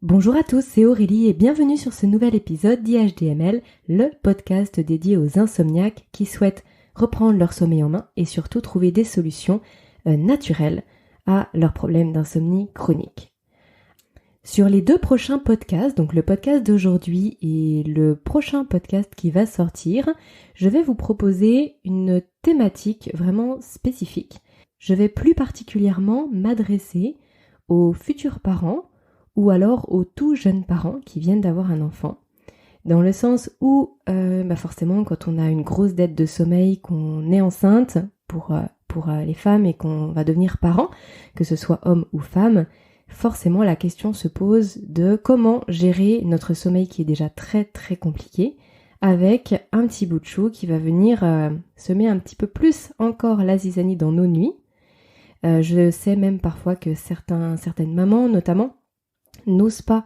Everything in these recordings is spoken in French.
Bonjour à tous, c'est Aurélie et bienvenue sur ce nouvel épisode d'IHDML, le podcast dédié aux insomniaques qui souhaitent reprendre leur sommeil en main et surtout trouver des solutions naturelles à leurs problèmes d'insomnie chronique. Sur les deux prochains podcasts, donc le podcast d'aujourd'hui et le prochain podcast qui va sortir, je vais vous proposer une thématique vraiment spécifique. Je vais plus particulièrement m'adresser aux futurs parents ou alors aux tout jeunes parents qui viennent d'avoir un enfant, dans le sens où forcément quand on a une grosse dette de sommeil, qu'on est enceinte pour les femmes et qu'on va devenir parent, que ce soit homme ou femme, forcément la question se pose de comment gérer notre sommeil qui est déjà très très compliqué avec un petit bout de chou qui va venir semer un petit peu plus encore la zizanie dans nos nuits. Je sais même parfois que certaines mamans notamment n'osent pas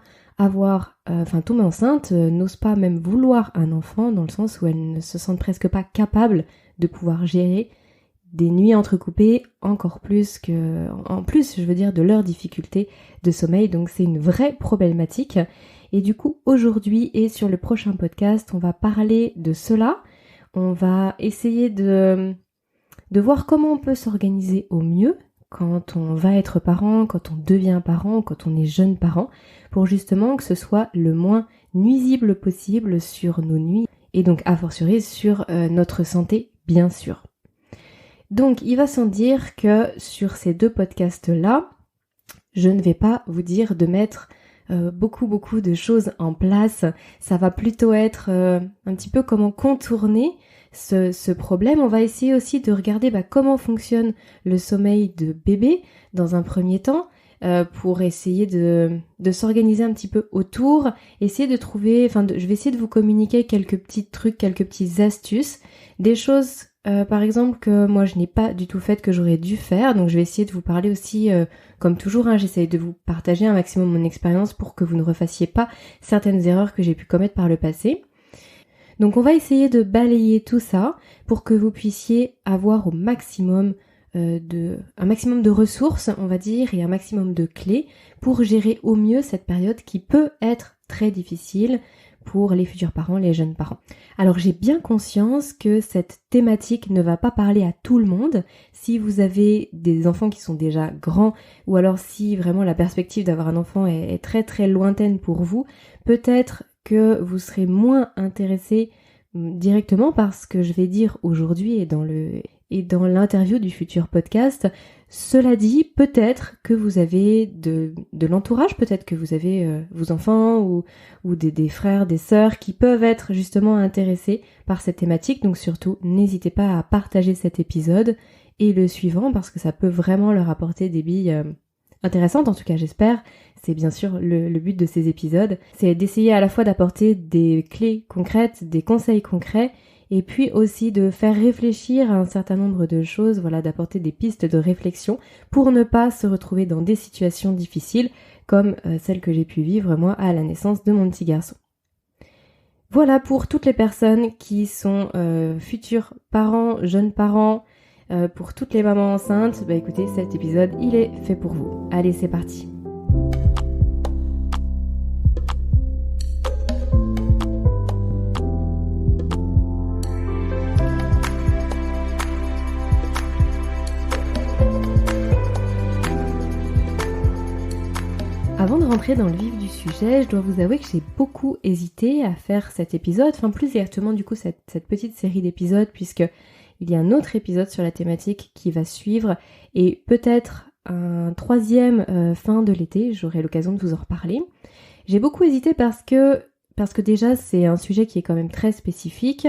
tomber enceinte, n'osent pas même vouloir un enfant, dans le sens où elles ne se sentent presque pas capables de pouvoir gérer des nuits entrecoupées, encore plus de leurs difficultés de sommeil. Donc c'est une vraie problématique. Et du coup, aujourd'hui et sur le prochain podcast, on va parler de cela. On va essayer de voir comment on peut s'organiser au mieux quand on va être parent, quand on devient parent, quand on est jeune parent, pour justement que ce soit le moins nuisible possible sur nos nuits et donc a fortiori sur notre santé, bien sûr. Donc il va sans dire que sur ces deux podcasts-là, je ne vais pas vous dire de mettre beaucoup de choses en place. Ça va plutôt être un petit peu comment contourner ce problème. On va essayer aussi de regarder comment fonctionne le sommeil de bébé dans un premier temps, pour essayer de s'organiser un petit peu autour, essayer de trouver, je vais essayer de vous communiquer quelques petits trucs, quelques petites astuces, des choses par exemple que moi je n'ai pas du tout faites, que j'aurais dû faire. Donc je vais essayer de vous parler aussi, comme toujours, j'essaye de vous partager un maximum mon expérience pour que vous ne refassiez pas certaines erreurs que j'ai pu commettre par le passé. Donc on va essayer de balayer tout ça pour que vous puissiez avoir un maximum de ressources, on va dire, et un maximum de clés pour gérer au mieux cette période qui peut être très difficile pour les futurs parents, les jeunes parents. Alors j'ai bien conscience que cette thématique ne va pas parler à tout le monde. Si vous avez des enfants qui sont déjà grands, ou alors si vraiment la perspective d'avoir un enfant est très très lointaine pour vous, peut-être que vous serez moins intéressé directement par ce que je vais dire aujourd'hui et dans l'interview du futur podcast. Cela dit, peut-être que vous avez de l'entourage, peut-être que vous avez vos enfants ou des frères, des sœurs qui peuvent être justement intéressés par cette thématique. Donc surtout, n'hésitez pas à partager cet épisode et le suivant parce que ça peut vraiment leur apporter des billes intéressantes, en tout cas j'espère. C'est bien sûr le but de ces épisodes, c'est d'essayer à la fois d'apporter des clés concrètes, des conseils concrets, et puis aussi de faire réfléchir à un certain nombre de choses, d'apporter des pistes de réflexion pour ne pas se retrouver dans des situations difficiles comme celle que j'ai pu vivre moi à la naissance de mon petit garçon. Voilà pour toutes les personnes qui sont futurs parents, jeunes parents, pour toutes les mamans enceintes, écoutez, cet épisode il est fait pour vous. Allez, c'est parti. Avant de rentrer dans le vif du sujet, je dois vous avouer que j'ai beaucoup hésité à faire cet épisode, plus exactement du coup cette petite série d'épisodes, puisque il y a un autre épisode sur la thématique qui va suivre et peut-être un troisième fin de l'été, j'aurai l'occasion de vous en reparler. J'ai beaucoup hésité parce que déjà c'est un sujet qui est quand même très spécifique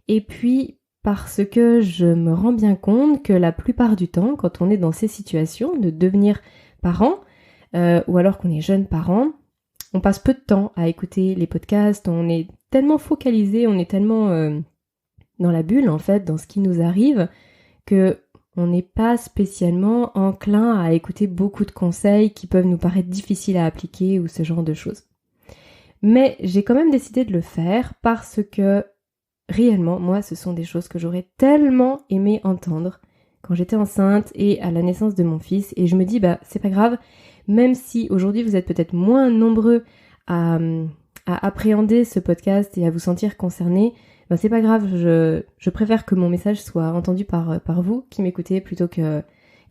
et puis parce que je me rends bien compte que la plupart du temps, quand on est dans ces situations de devenir parent, ou alors qu'on est jeune parent, on passe peu de temps à écouter les podcasts, on est tellement focalisé, on est tellement dans la bulle en fait, dans ce qui nous arrive, que on n'est pas spécialement enclin à écouter beaucoup de conseils qui peuvent nous paraître difficiles à appliquer ou ce genre de choses. Mais j'ai quand même décidé de le faire parce que réellement, moi, ce sont des choses que j'aurais tellement aimé entendre quand j'étais enceinte et à la naissance de mon fils, et je me dis c'est pas grave, Même si aujourd'hui vous êtes peut-être moins nombreux à appréhender ce podcast et à vous sentir concernés, ben c'est pas grave, je préfère que mon message soit entendu par vous qui m'écoutez plutôt que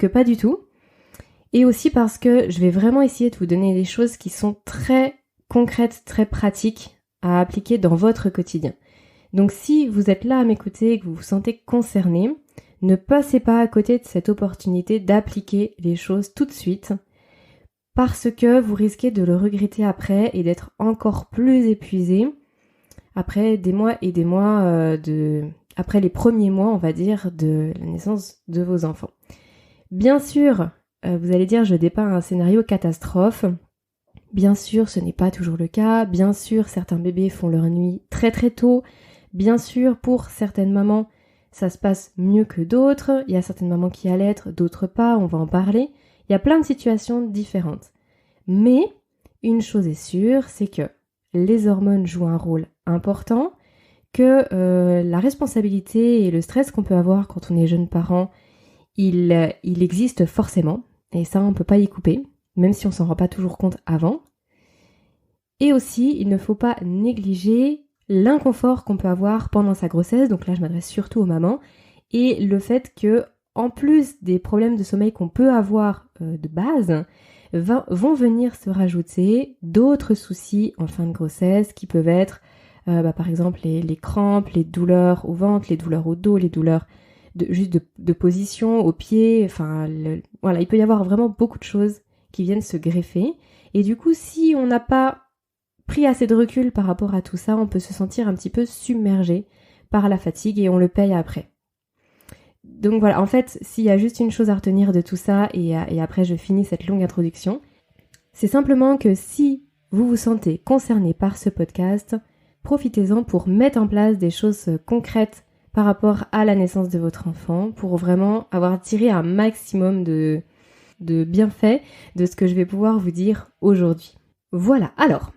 pas du tout. Et aussi parce que je vais vraiment essayer de vous donner des choses qui sont très concrètes, très pratiques à appliquer dans votre quotidien. Donc si vous êtes là à m'écouter et que vous vous sentez concerné, ne passez pas à côté de cette opportunité d'appliquer les choses tout de suite parce que vous risquez de le regretter après et d'être encore plus épuisé après des mois et des mois après les premiers mois, on va dire, de la naissance de vos enfants. Bien sûr, vous allez dire je dépeins un scénario catastrophe. Bien sûr, ce n'est pas toujours le cas. Bien sûr, certains bébés font leur nuit très très tôt. Bien sûr, pour certaines mamans, ça se passe mieux que d'autres. Il y a certaines mamans qui allaitent, d'autres pas, on va en parler. Il y a plein de situations différentes. Mais une chose est sûre, c'est que les hormones jouent un rôle important, que la responsabilité et le stress qu'on peut avoir quand on est jeune parent, il existe forcément. Et ça, on ne peut pas y couper, même si on s'en rend pas toujours compte avant. Et aussi, il ne faut pas négliger l'inconfort qu'on peut avoir pendant sa grossesse, donc là je m'adresse surtout aux mamans, et le fait que, en plus des problèmes de sommeil qu'on peut avoir de base, vont venir se rajouter d'autres soucis en fin de grossesse qui peuvent être par exemple les crampes, les douleurs au ventre, les douleurs au dos, les douleurs de position au pied, enfin voilà, il peut y avoir vraiment beaucoup de choses qui viennent se greffer, et du coup si on n'a pas pris assez de recul par rapport à tout ça, on peut se sentir un petit peu submergé par la fatigue et on le paye après. Donc voilà, en fait, s'il y a juste une chose à retenir de tout ça, et après je finis cette longue introduction, c'est simplement que si vous vous sentez concerné par ce podcast, profitez-en pour mettre en place des choses concrètes par rapport à la naissance de votre enfant, pour vraiment avoir tiré un maximum de bienfaits de ce que je vais pouvoir vous dire aujourd'hui. Voilà, alors,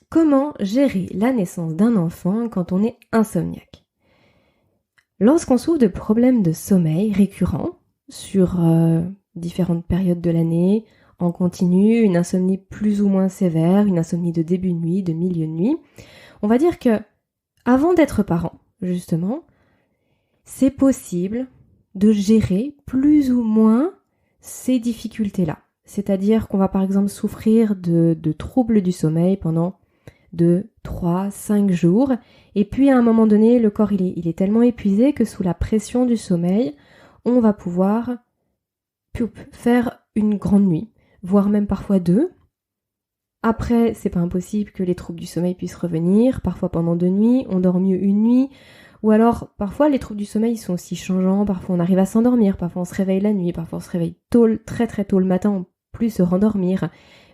comment gérer la naissance d'un enfant quand on est insomniaque ? Lorsqu'on souffre de problèmes de sommeil récurrents sur différentes périodes de l'année, en continu, une insomnie plus ou moins sévère, une insomnie de début de nuit, de milieu de nuit, on va dire que avant d'être parent, justement, c'est possible de gérer plus ou moins ces difficultés-là. C'est-à-dire qu'on va par exemple souffrir de troubles du sommeil pendant 2, 3, 5 jours, et puis à un moment donné, le corps il est tellement épuisé que sous la pression du sommeil, on va pouvoir faire une grande nuit, voire même parfois 2. Après, c'est pas impossible que les troubles du sommeil puissent revenir, parfois pendant 2 nuits, on dort mieux une nuit, ou alors parfois les troubles du sommeil sont aussi changeants, parfois on arrive à s'endormir, parfois on se réveille la nuit, parfois on se réveille tôt, très très tôt le matin, on peut plus se rendormir.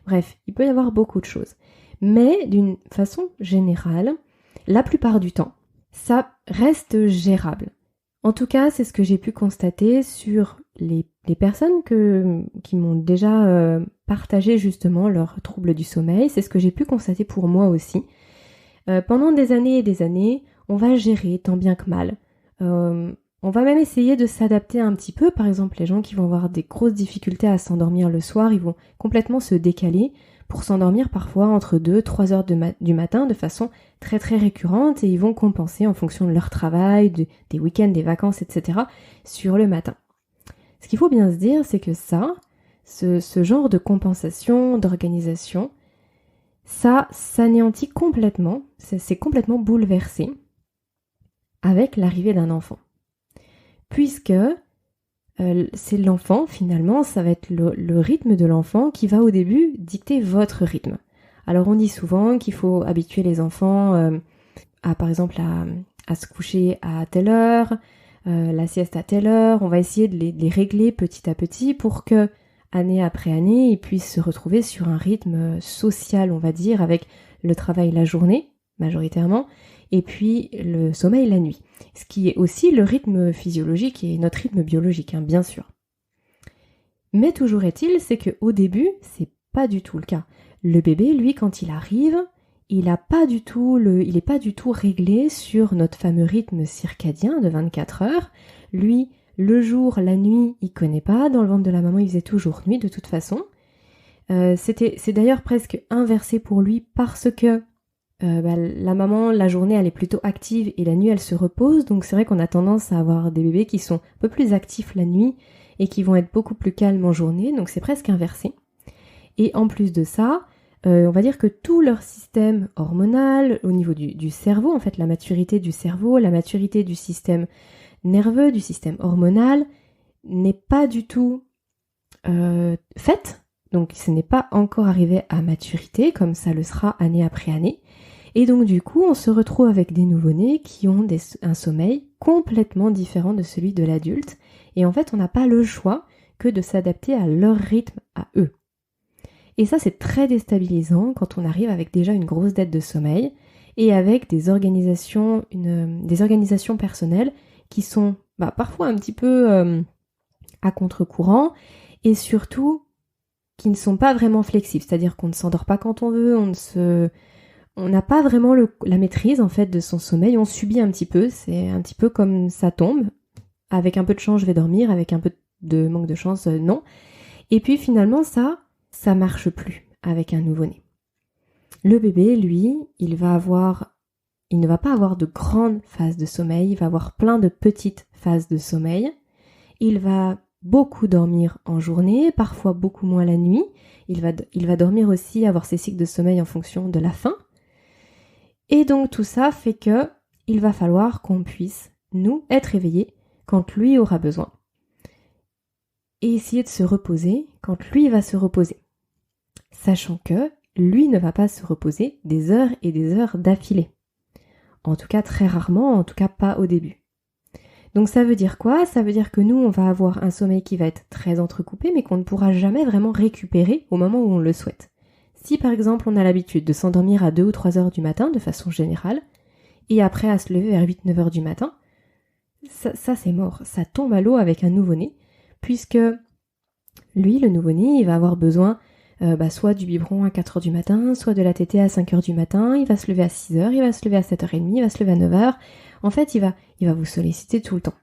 Bref, il peut y avoir beaucoup de choses. Mais d'une façon générale, la plupart du temps, ça reste gérable. En tout cas, c'est ce que j'ai pu constater sur les personnes qui m'ont déjà partagé justement leurs troubles du sommeil. C'est ce que j'ai pu constater pour moi aussi. Pendant des années et des années, on va gérer tant bien que mal. On va même essayer de s'adapter un petit peu. Par exemple, les gens qui vont avoir des grosses difficultés à s'endormir le soir, ils vont complètement se décaler pour s'endormir parfois entre 2-3 heures du matin de façon très très récurrente, et ils vont compenser en fonction de leur travail, des week-ends, des vacances, etc. sur le matin. Ce qu'il faut bien se dire, c'est que ce genre de compensation, d'organisation, ça s'anéantit complètement, c'est complètement bouleversé avec l'arrivée d'un enfant. Puisque c'est l'enfant, finalement, ça va être le rythme de l'enfant qui va au début dicter votre rythme. Alors on dit souvent qu'il faut habituer les enfants par exemple à se coucher à telle heure, la sieste à telle heure. On va essayer de les régler petit à petit pour que, année après année, ils puissent se retrouver sur un rythme social, on va dire, avec le travail la journée, majoritairement, et puis le sommeil la nuit. Ce qui est aussi le rythme physiologique et notre rythme biologique, hein, bien sûr. Mais toujours est-il, c'est qu'au début, c'est pas du tout le cas. Le bébé, lui, quand il arrive, il n'est pas du tout réglé sur notre fameux rythme circadien de 24 heures. Lui, le jour, la nuit, il connaît pas. Dans le ventre de la maman, il faisait toujours nuit de toute façon. C'est d'ailleurs presque inversé pour lui parce que la maman, la journée, elle est plutôt active et la nuit, elle se repose. Donc c'est vrai qu'on a tendance à avoir des bébés qui sont un peu plus actifs la nuit et qui vont être beaucoup plus calmes en journée. Donc c'est presque inversé. Et en plus de ça, on va dire que tout leur système hormonal, au niveau du cerveau, en fait, la maturité du cerveau, la maturité du système nerveux, du système hormonal, n'est pas du tout faite. Donc ce n'est pas encore arrivé à maturité, comme ça le sera année après année. Et donc du coup, on se retrouve avec des nouveau-nés qui ont un sommeil complètement différent de celui de l'adulte. Et en fait, on n'a pas le choix que de s'adapter à leur rythme, à eux. Et ça, c'est très déstabilisant quand on arrive avec déjà une grosse dette de sommeil et avec des organisations personnelles qui sont parfois un petit peu à contre-courant et surtout qui ne sont pas vraiment flexibles. C'est-à-dire qu'on ne s'endort pas quand on veut, on n'a pas vraiment la maîtrise en fait de son sommeil, on subit un petit peu, c'est un petit peu comme ça tombe. Avec un peu de chance, je vais dormir, avec un peu de manque de chance, non. Et puis finalement, ça marche plus avec un nouveau-né. Le bébé, lui, il ne va pas avoir de grandes phases de sommeil, il va avoir plein de petites phases de sommeil. Il va beaucoup dormir en journée, parfois beaucoup moins la nuit. Il va dormir aussi, avoir ses cycles de sommeil en fonction de la faim. Et donc tout ça fait que il va falloir qu'on puisse, nous, être éveillés quand lui aura besoin. Et essayer de se reposer quand lui va se reposer. Sachant que lui ne va pas se reposer des heures et des heures d'affilée. En tout cas très rarement, en tout cas pas au début. Donc ça veut dire quoi ? Ça veut dire que nous, on va avoir un sommeil qui va être très entrecoupé, mais qu'on ne pourra jamais vraiment récupérer au moment où on le souhaite. Si par exemple on a l'habitude de s'endormir à 2 ou 3 heures du matin de façon générale, et après à se lever vers 8-9 heures du matin, ça c'est mort, ça tombe à l'eau avec un nouveau-né, puisque lui, le nouveau-né, il va avoir besoin soit du biberon à 4 heures du matin, soit de la tétée à 5 heures du matin, il va se lever à 6 heures, il va se lever à 7h30, il va se lever à 9 heures. En fait, il va vous solliciter tout le temps.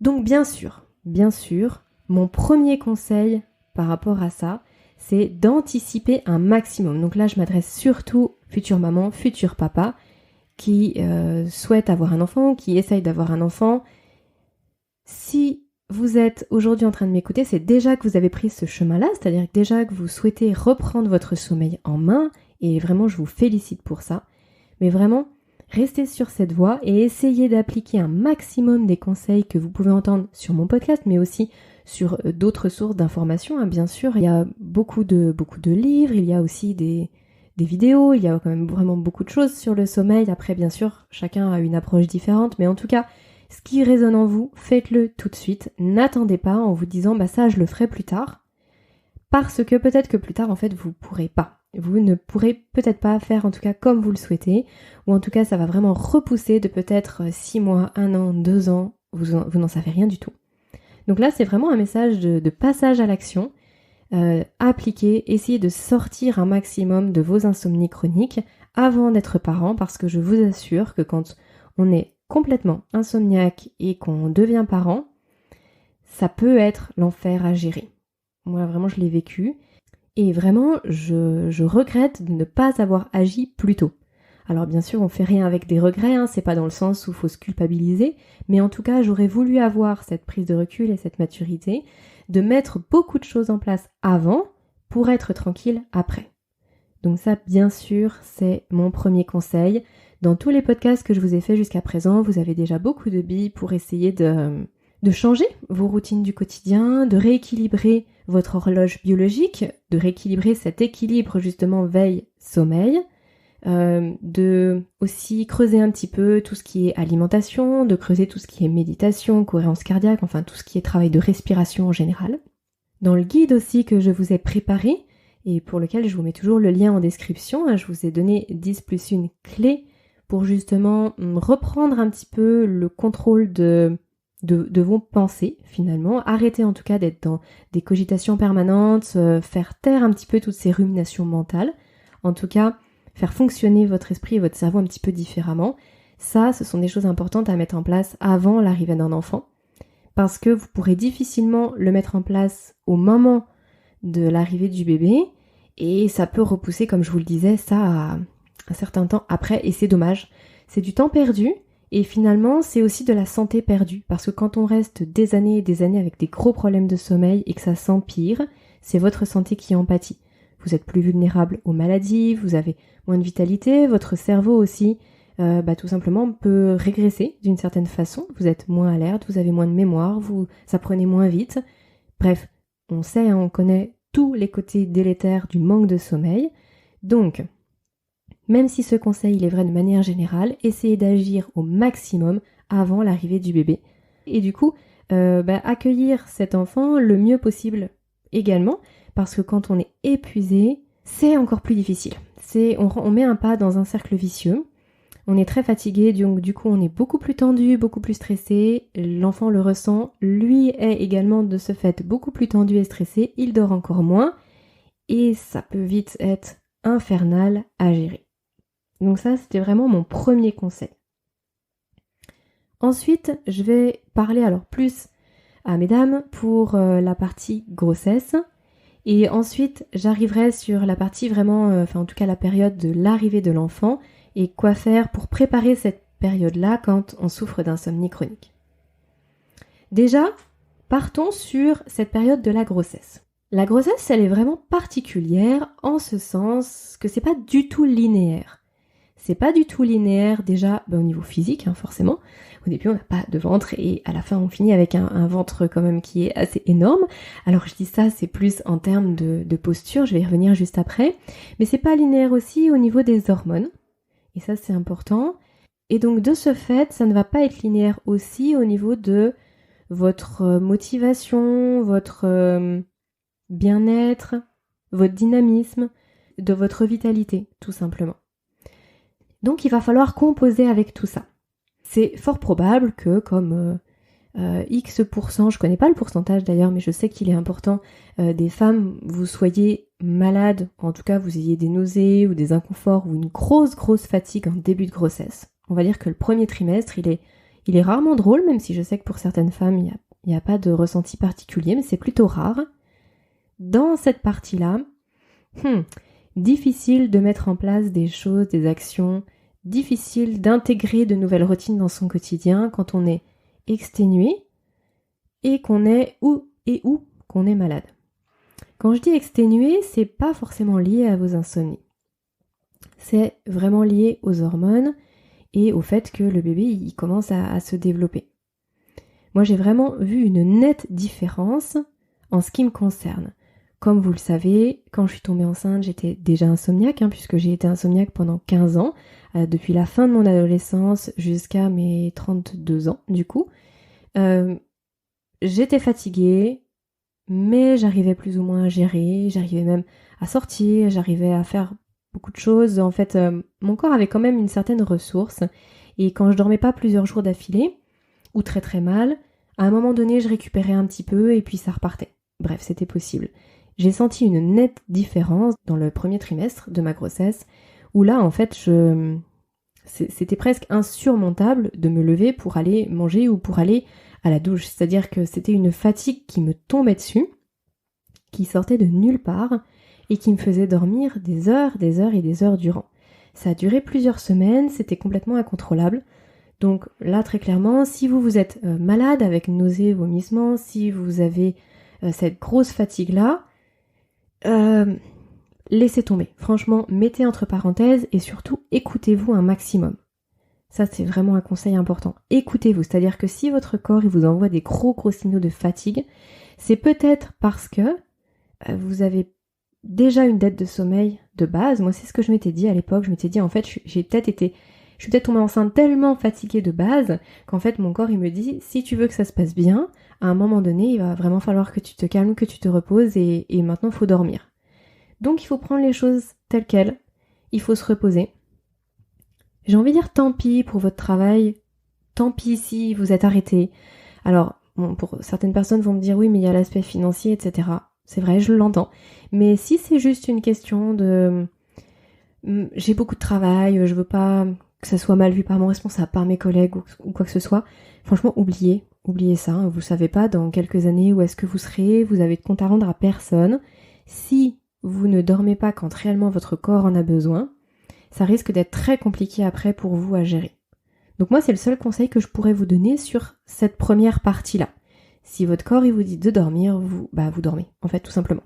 Donc bien sûr, mon premier conseil par rapport à ça, c'est d'anticiper un maximum. Donc là, je m'adresse surtout future maman, futur papa, qui souhaitent avoir un enfant, qui essayent d'avoir un enfant. Si vous êtes aujourd'hui en train de m'écouter, c'est déjà que vous avez pris ce chemin-là, c'est-à-dire déjà que vous souhaitez reprendre votre sommeil en main, et vraiment je vous félicite pour ça. Mais vraiment, restez sur cette voie et essayez d'appliquer un maximum des conseils que vous pouvez entendre sur mon podcast, mais aussi sur d'autres sources d'informations. Bien sûr, il y a beaucoup de livres, il y a aussi des vidéos, il y a quand même vraiment beaucoup de choses sur le sommeil. Après, bien sûr, chacun a une approche différente, mais en tout cas, ce qui résonne en vous, faites-le tout de suite. N'attendez pas en vous disant ça je le ferai plus tard. Parce que peut-être que plus tard en fait vous pourrez pas. Vous ne pourrez peut-être pas faire en tout cas comme vous le souhaitez. Ou en tout cas ça va vraiment repousser de peut-être 6 mois, 1 an, 2 ans. Vous n'en savez rien du tout. Donc là c'est vraiment un message de passage à l'action. Appliquez, essayez de sortir un maximum de vos insomnies chroniques avant d'être parent. Parce que je vous assure que quand on est complètement insomniaque et qu'on devient parent, ça peut être l'enfer à gérer. Moi vraiment je l'ai vécu et vraiment je regrette de ne pas avoir agi plus tôt. Alors bien sûr on fait rien avec des regrets, c'est pas dans le sens où il faut se culpabiliser, mais en tout cas j'aurais voulu avoir cette prise de recul et cette maturité, de mettre beaucoup de choses en place avant pour être tranquille après. Donc ça bien sûr c'est mon premier conseil. Dans tous les podcasts que je vous ai fait jusqu'à présent, vous avez déjà beaucoup de billes pour essayer de changer vos routines du quotidien, de rééquilibrer votre horloge biologique, de rééquilibrer cet équilibre justement veille-sommeil, de aussi creuser un petit peu tout ce qui est alimentation, de creuser tout ce qui est méditation, cohérence cardiaque, enfin tout ce qui est travail de respiration en général. Dans le guide aussi que je vous ai préparé, et pour lequel je vous mets toujours le lien en description, je vous ai donné 10+1 clés pour justement reprendre un petit peu le contrôle de vos pensées finalement, arrêter en tout cas d'être dans des cogitations permanentes, faire taire un petit peu toutes ces ruminations mentales, en tout cas faire fonctionner votre esprit et votre cerveau un petit peu différemment. Ça, ce sont des choses importantes à mettre en place avant l'arrivée d'un enfant, parce que vous pourrez difficilement le mettre en place au moment de l'arrivée du bébé et ça peut repousser, comme je vous le disais, ça à un certain temps après et c'est dommage. C'est du temps perdu et finalement c'est aussi de la santé perdue parce que quand on reste des années et des années avec des gros problèmes de sommeil et que ça s'empire, c'est votre santé qui en pâtit. Vous êtes plus vulnérable aux maladies, vous avez moins de vitalité, votre cerveau aussi tout simplement peut régresser d'une certaine façon, vous êtes moins alerte, vous avez moins de mémoire, vous apprenez moins vite. Bref, on sait, on connaît tous les côtés délétères du manque de sommeil. Donc, même si ce conseil il est vrai de manière générale, essayez d'agir au maximum avant l'arrivée du bébé. Et du coup, accueillir cet enfant le mieux possible également, parce que quand on est épuisé, c'est encore plus difficile. On met un pas dans un cercle vicieux. On est très fatigué, donc du coup on est beaucoup plus tendu, beaucoup plus stressé, l'enfant le ressent, lui est également de ce fait beaucoup plus tendu et stressé, il dort encore moins, et ça peut vite être infernal à gérer. Donc ça c'était vraiment mon premier conseil. Ensuite je vais parler alors plus à mesdames pour la partie grossesse, et ensuite j'arriverai sur la partie vraiment, en tout cas la période de l'arrivée de l'enfant, et quoi faire pour préparer cette période-là quand on souffre d'insomnie chronique. Déjà, partons sur cette période de la grossesse. La grossesse, elle est vraiment particulière en ce sens que c'est pas du tout linéaire. C'est pas du tout linéaire déjà au niveau physique, forcément. Au début, on n'a pas de ventre et à la fin, on finit avec un ventre quand même qui est assez énorme. Alors je dis ça, c'est plus en termes de posture, je vais y revenir juste après. Mais c'est pas linéaire aussi au niveau des hormones. Et ça, c'est important. Et donc, de ce fait, ça ne va pas être linéaire aussi au niveau de votre motivation, votre bien-être, votre dynamisme, de votre vitalité, tout simplement. Donc, il va falloir composer avec tout ça. C'est fort probable que, comme X%, je connais pas le pourcentage d'ailleurs, mais je sais qu'il est important, des femmes, vous soyez malade, en tout cas vous ayez des nausées ou des inconforts ou une grosse fatigue en début de grossesse. On va dire que le premier trimestre, il est rarement drôle, même si je sais que pour certaines femmes, il n'y a pas de ressenti particulier, mais c'est plutôt rare. Dans cette partie-là, difficile de mettre en place des choses, des actions, difficile d'intégrer de nouvelles routines dans son quotidien quand on est exténué et qu'on est qu'on est malade. Quand je dis exténué, c'est pas forcément lié à vos insomnies. C'est vraiment lié aux hormones et au fait que le bébé il commence à se développer. Moi, j'ai vraiment vu une nette différence en ce qui me concerne. Comme vous le savez, quand je suis tombée enceinte, j'étais déjà insomniaque, puisque j'ai été insomniaque pendant 15 ans, depuis la fin de mon adolescence jusqu'à mes 32 ans, du coup. J'étais fatiguée, mais j'arrivais plus ou moins à gérer, j'arrivais même à sortir, j'arrivais à faire beaucoup de choses. En fait, mon corps avait quand même une certaine ressource, et quand je dormais pas plusieurs jours d'affilée, ou très très mal, à un moment donné, je récupérais un petit peu, et puis ça repartait. Bref, c'était possible. J'ai senti une nette différence dans le premier trimestre de ma grossesse, où là, en fait, c'était presque insurmontable de me lever pour aller manger ou pour aller à la douche. C'est-à-dire que c'était une fatigue qui me tombait dessus, qui sortait de nulle part et qui me faisait dormir des heures et des heures durant. Ça a duré plusieurs semaines, c'était complètement incontrôlable. Donc là, très clairement, si vous êtes malade avec nausées, vomissements, si vous avez cette grosse fatigue-là, laissez tomber. Franchement, mettez entre parenthèses et surtout écoutez-vous un maximum. Ça, c'est vraiment un conseil important. Écoutez-vous, c'est-à-dire que si votre corps il vous envoie des gros signaux de fatigue, c'est peut-être parce que vous avez déjà une dette de sommeil de base. Moi, c'est ce que je m'étais dit à l'époque. Je m'étais dit, en fait, je suis peut-être tombée enceinte tellement fatiguée de base qu'en fait, mon corps, il me dit, si tu veux que ça se passe bien, à un moment donné, il va vraiment falloir que tu te calmes, que tu te reposes et maintenant, il faut dormir. Donc, il faut prendre les choses telles quelles. Il faut se reposer. J'ai envie de dire tant pis pour votre travail, tant pis si vous êtes arrêté. Alors, pour certaines personnes vont me dire oui, mais il y a l'aspect financier, etc. C'est vrai, je l'entends. Mais si c'est juste une question de j'ai beaucoup de travail, je veux pas que ça soit mal vu par mon responsable, par mes collègues ou quoi que ce soit, franchement, oubliez ça. Vous savez pas dans quelques années où est-ce que vous serez, vous avez de compte à rendre à personne. Si vous ne dormez pas quand réellement votre corps en a besoin, ça risque d'être très compliqué après pour vous à gérer. Donc moi, c'est le seul conseil que je pourrais vous donner sur cette première partie-là. Si votre corps il vous dit de dormir, vous dormez, en fait, tout simplement.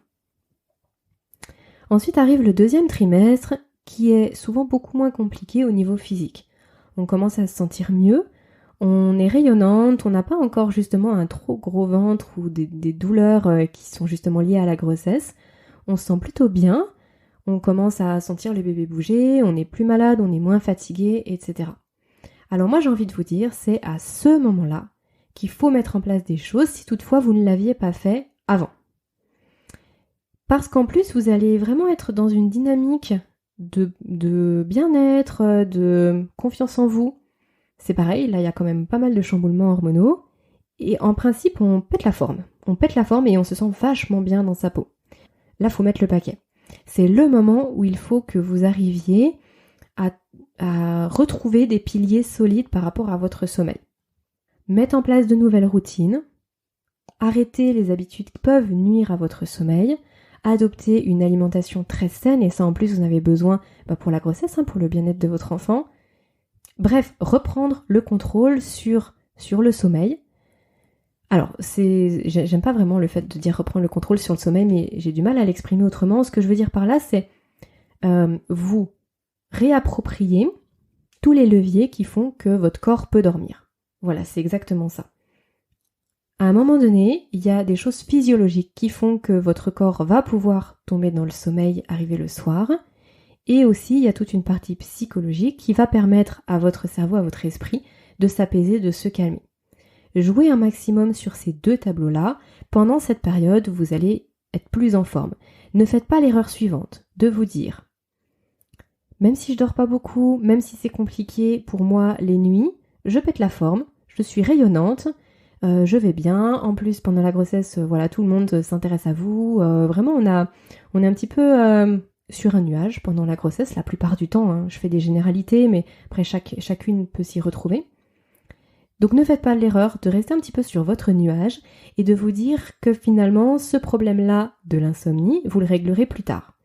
Ensuite arrive le deuxième trimestre, qui est souvent beaucoup moins compliqué au niveau physique. On commence à se sentir mieux, on est rayonnante, on n'a pas encore justement un trop gros ventre ou des douleurs qui sont justement liées à la grossesse. On se sent plutôt bien, on commence à sentir le bébé bouger, on n'est plus malade, on est moins fatigué, etc. Alors moi j'ai envie de vous dire, c'est à ce moment-là qu'il faut mettre en place des choses si toutefois vous ne l'aviez pas fait avant. Parce qu'en plus vous allez vraiment être dans une dynamique de bien-être, de confiance en vous. C'est pareil, là il y a quand même pas mal de chamboulements hormonaux et en principe on pète la forme. On pète la forme et on se sent vachement bien dans sa peau. Là faut mettre le paquet. C'est le moment où il faut que vous arriviez à retrouver des piliers solides par rapport à votre sommeil. Mettre en place de nouvelles routines, arrêter les habitudes qui peuvent nuire à votre sommeil, adopter une alimentation très saine, et ça en plus vous en avez besoin pour la grossesse, pour le bien-être de votre enfant. Bref, reprendre le contrôle sur le sommeil. Alors, j'aime pas vraiment le fait de dire reprendre le contrôle sur le sommeil, mais j'ai du mal à l'exprimer autrement. Ce que je veux dire par là, c'est vous réapproprier tous les leviers qui font que votre corps peut dormir. Voilà, c'est exactement ça. À un moment donné, il y a des choses physiologiques qui font que votre corps va pouvoir tomber dans le sommeil, arriver le soir. Et aussi, il y a toute une partie psychologique qui va permettre à votre cerveau, à votre esprit, de s'apaiser, de se calmer. Jouez un maximum sur ces deux tableaux-là. Pendant cette période, vous allez être plus en forme. Ne faites pas l'erreur suivante, de vous dire même si je dors pas beaucoup, même si c'est compliqué pour moi les nuits, je pète la forme, je suis rayonnante, je vais bien. En plus, pendant la grossesse, tout le monde s'intéresse à vous. Vraiment, on est un petit peu sur un nuage pendant la grossesse, la plupart du temps. Je fais des généralités, mais après, chacune peut s'y retrouver. Donc ne faites pas l'erreur de rester un petit peu sur votre nuage et de vous dire que finalement, ce problème-là de l'insomnie, vous le réglerez plus tard.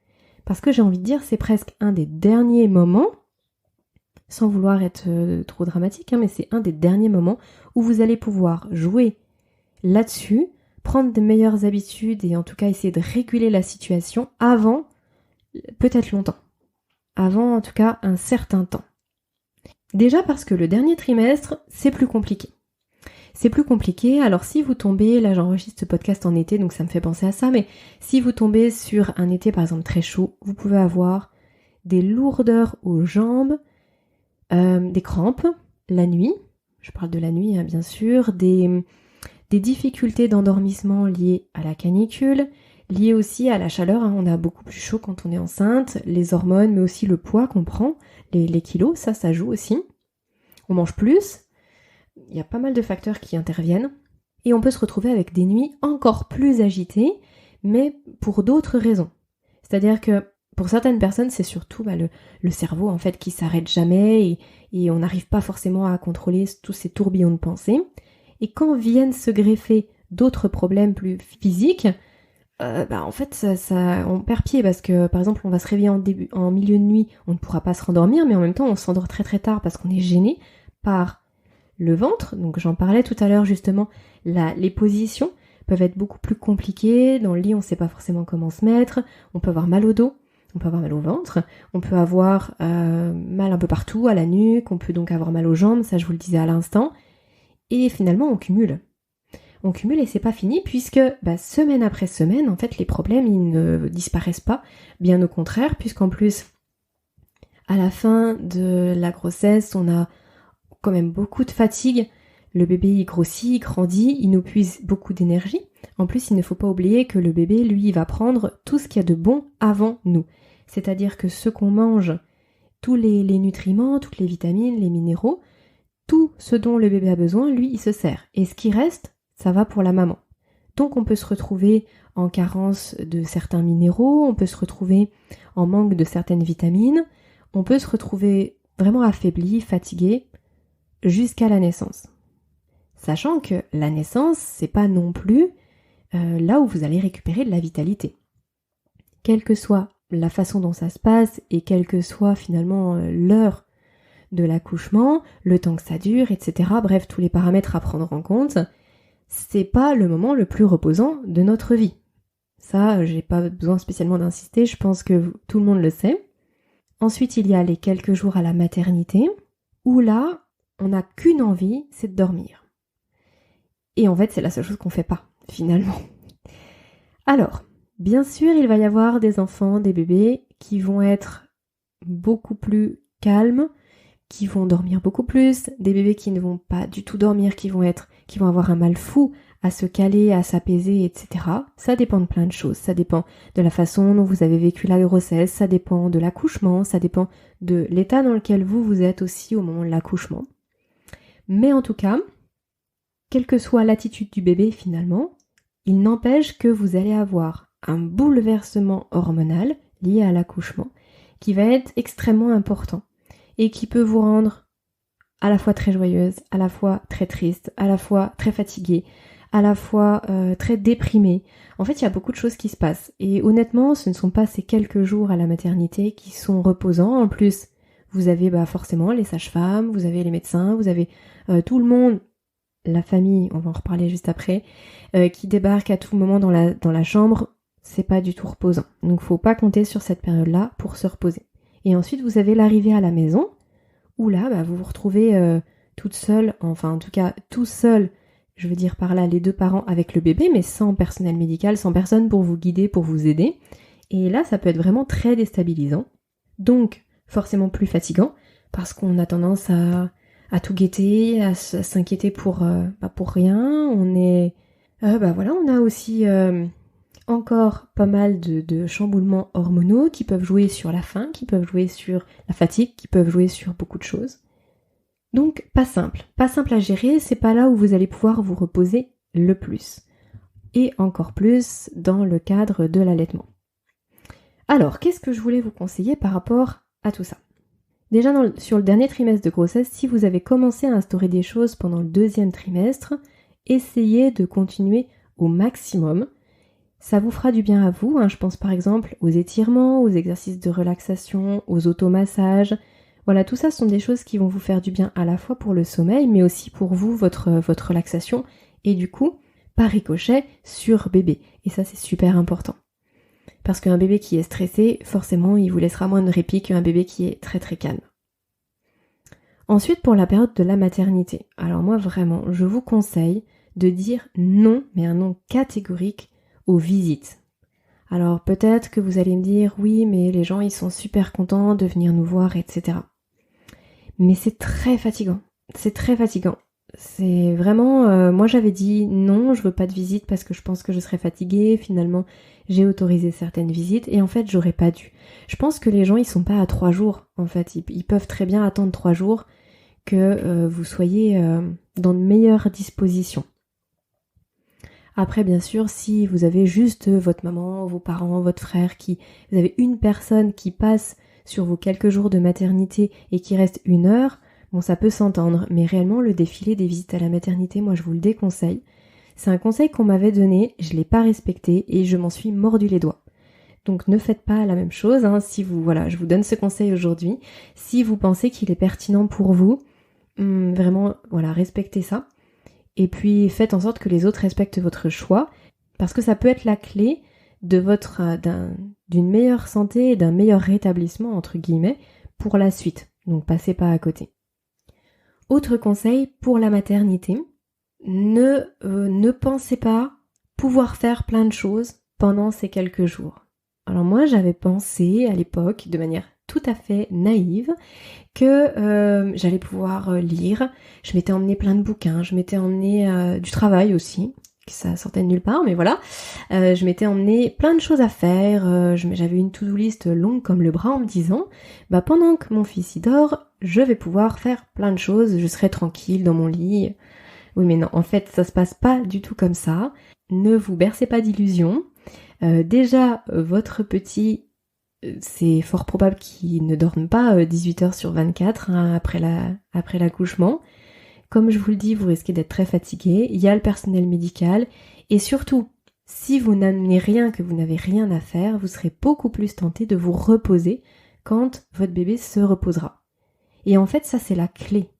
Parce que j'ai envie de dire, c'est presque un des derniers moments, sans vouloir être trop dramatique, mais c'est un des derniers moments où vous allez pouvoir jouer là-dessus, prendre de meilleures habitudes et en tout cas essayer de réguler la situation avant peut-être longtemps. Avant en tout cas un certain temps. Déjà parce que le dernier trimestre, c'est plus compliqué. C'est plus compliqué, alors si vous tombez, là j'enregistre ce podcast en été donc ça me fait penser à ça, mais si vous tombez sur un été par exemple très chaud, vous pouvez avoir des lourdeurs aux jambes, des crampes la nuit, je parle de la nuit bien sûr, des difficultés d'endormissement liées à la canicule, liées aussi à la chaleur, on a beaucoup plus chaud quand on est enceinte, les hormones mais aussi le poids qu'on prend, les kilos, ça joue aussi, on mange plus. Il y a pas mal de facteurs qui interviennent et on peut se retrouver avec des nuits encore plus agitées, mais pour d'autres raisons. C'est-à-dire que pour certaines personnes, c'est surtout le cerveau en fait qui s'arrête jamais et on n'arrive pas forcément à contrôler tous ces tourbillons de pensée. Et quand viennent se greffer d'autres problèmes plus physiques, en fait ça on perd pied parce que par exemple on va se réveiller en milieu de nuit, on ne pourra pas se rendormir, mais en même temps on s'endort très très tard parce qu'on est gêné par le ventre, donc j'en parlais tout à l'heure justement, les positions peuvent être beaucoup plus compliquées, dans le lit on ne sait pas forcément comment se mettre, on peut avoir mal au dos, on peut avoir mal au ventre, on peut avoir mal un peu partout, à la nuque, on peut donc avoir mal aux jambes, ça je vous le disais à l'instant, et finalement on cumule. On cumule et c'est pas fini puisque semaine après semaine, en fait les problèmes ils ne disparaissent pas, bien au contraire, puisqu'en plus à la fin de la grossesse on a quand même beaucoup de fatigue, le bébé il grossit, il grandit, il nous puise beaucoup d'énergie. En plus, il ne faut pas oublier que le bébé, lui, il va prendre tout ce qu'il y a de bon avant nous. C'est-à-dire que ce qu'on mange, tous les nutriments, toutes les vitamines, les minéraux, tout ce dont le bébé a besoin, lui, il se sert. Et ce qui reste, ça va pour la maman. Donc on peut se retrouver en carence de certains minéraux, on peut se retrouver en manque de certaines vitamines, on peut se retrouver vraiment affaibli, fatigué, jusqu'à la naissance. Sachant que la naissance, c'est pas non plus là où vous allez récupérer de la vitalité. quelle que soit la façon dont ça se passe et quelle que soit finalement l'heure de l'accouchement, le temps que ça dure, etc. Bref, tous les paramètres à prendre en compte, c'est pas le moment le plus reposant de notre vie. Ça, j'ai pas besoin spécialement d'insister, je pense que tout le monde le sait. Ensuite, il y a les quelques jours à la maternité, où là, on n'a qu'une envie, c'est de dormir. Et en fait, c'est la seule chose qu'on fait pas, finalement. Alors, bien sûr, il va y avoir des enfants, des bébés qui vont être beaucoup plus calmes, qui vont dormir beaucoup plus, des bébés qui ne vont pas du tout dormir, qui vont avoir un mal fou à se caler, à s'apaiser, etc. Ça dépend de plein de choses. Ça dépend de la façon dont vous avez vécu la grossesse, ça dépend de l'accouchement, ça dépend de l'état dans lequel vous êtes aussi au moment de l'accouchement. Mais en tout cas, quelle que soit l'attitude du bébé finalement, il n'empêche que vous allez avoir un bouleversement hormonal lié à l'accouchement qui va être extrêmement important et qui peut vous rendre à la fois très joyeuse, à la fois très triste, à la fois très fatiguée, à la fois très déprimée. En fait, il y a beaucoup de choses qui se passent. Et honnêtement, ce ne sont pas ces quelques jours à la maternité qui sont reposants. En plus, vous avez forcément les sages-femmes, vous avez les médecins, vous avez tout le monde, la famille, on va en reparler juste après, qui débarque à tout moment dans la chambre. C'est pas du tout reposant. Donc faut pas compter sur cette période-là pour se reposer. Et ensuite, vous avez l'arrivée à la maison, où là, vous vous retrouvez toute seule, enfin en tout cas tout seul, je veux dire par là les deux parents avec le bébé, mais sans personnel médical, sans personne pour vous guider, pour vous aider. Et là, ça peut être vraiment très déstabilisant. Donc, forcément plus fatigant, parce qu'on a tendance à tout guetter, à s'inquiéter pour rien. On a aussi encore pas mal de chamboulements hormonaux qui peuvent jouer sur la faim, qui peuvent jouer sur la fatigue, qui peuvent jouer sur beaucoup de choses. Donc pas simple à gérer, c'est pas là où vous allez pouvoir vous reposer le plus. Et encore plus dans le cadre de l'allaitement. Alors, qu'est-ce que je voulais vous conseiller par rapport à tout ça ? Déjà sur le dernier trimestre de grossesse, si vous avez commencé à instaurer des choses pendant le deuxième trimestre, essayez de continuer au maximum. Ça vous fera du bien à vous, je pense par exemple aux étirements, aux exercices de relaxation, aux automassages. Voilà, tout ça sont des choses qui vont vous faire du bien à la fois pour le sommeil, mais aussi pour vous, votre relaxation, et du coup, par ricochet, sur bébé. Et ça, c'est super important. Parce qu'un bébé qui est stressé, forcément, il vous laissera moins de répit qu'un bébé qui est très très calme. Ensuite, pour la période de la maternité. Alors moi, vraiment, je vous conseille de dire non, mais un non catégorique, aux visites. Alors peut-être que vous allez me dire oui mais les gens ils sont super contents de venir nous voir, etc. Mais c'est très fatigant. C'est vraiment, moi j'avais dit non, je veux pas de visite parce que je pense que je serais fatiguée. Finalement j'ai autorisé certaines visites et en fait j'aurais pas dû. Je pense que les gens ils sont pas à 3 jours en fait, ils peuvent très bien attendre 3 jours que vous soyez dans de meilleures dispositions. Après, bien sûr, si vous avez juste votre maman, vos parents, votre frère, vous avez une personne qui passe sur vos quelques jours de maternité et qui reste 1 heure, bon, ça peut s'entendre. Mais réellement, le défilé des visites à la maternité, moi, je vous le déconseille. C'est un conseil qu'on m'avait donné, je l'ai pas respecté et je m'en suis mordu les doigts. Donc, ne faites pas la même chose, je vous donne ce conseil aujourd'hui. Si vous pensez qu'il est pertinent pour vous, vraiment, respectez ça. Et puis faites en sorte que les autres respectent votre choix, parce que ça peut être la clé de d'une meilleure santé et d'un meilleur rétablissement, entre guillemets, pour la suite. Donc passez pas à côté. Autre conseil pour la maternité, ne pensez pas pouvoir faire plein de choses pendant ces quelques jours. Alors moi j'avais pensé à l'époque, de manière tout à fait naïve, que j'allais pouvoir lire. Je m'étais emmené plein de bouquins, je m'étais emmené du travail aussi, ça sortait de nulle part, mais voilà. Je m'étais emmené plein de choses à faire, j'avais une to-do list longue comme le bras en me disant pendant que mon fils y dort, je vais pouvoir faire plein de choses, je serai tranquille dans mon lit. Oui mais non, en fait ça se passe pas du tout comme ça. Ne vous bercez pas d'illusions. Déjà, votre petit, c'est fort probable qu'il ne dorme pas 18 heures sur 24 après l'accouchement. Comme je vous le dis, vous risquez d'être très fatigué. Il y a le personnel médical et surtout, si vous n'amenez rien, que vous n'avez rien à faire, vous serez beaucoup plus tenté de vous reposer quand votre bébé se reposera. Et en fait, ça c'est la clé.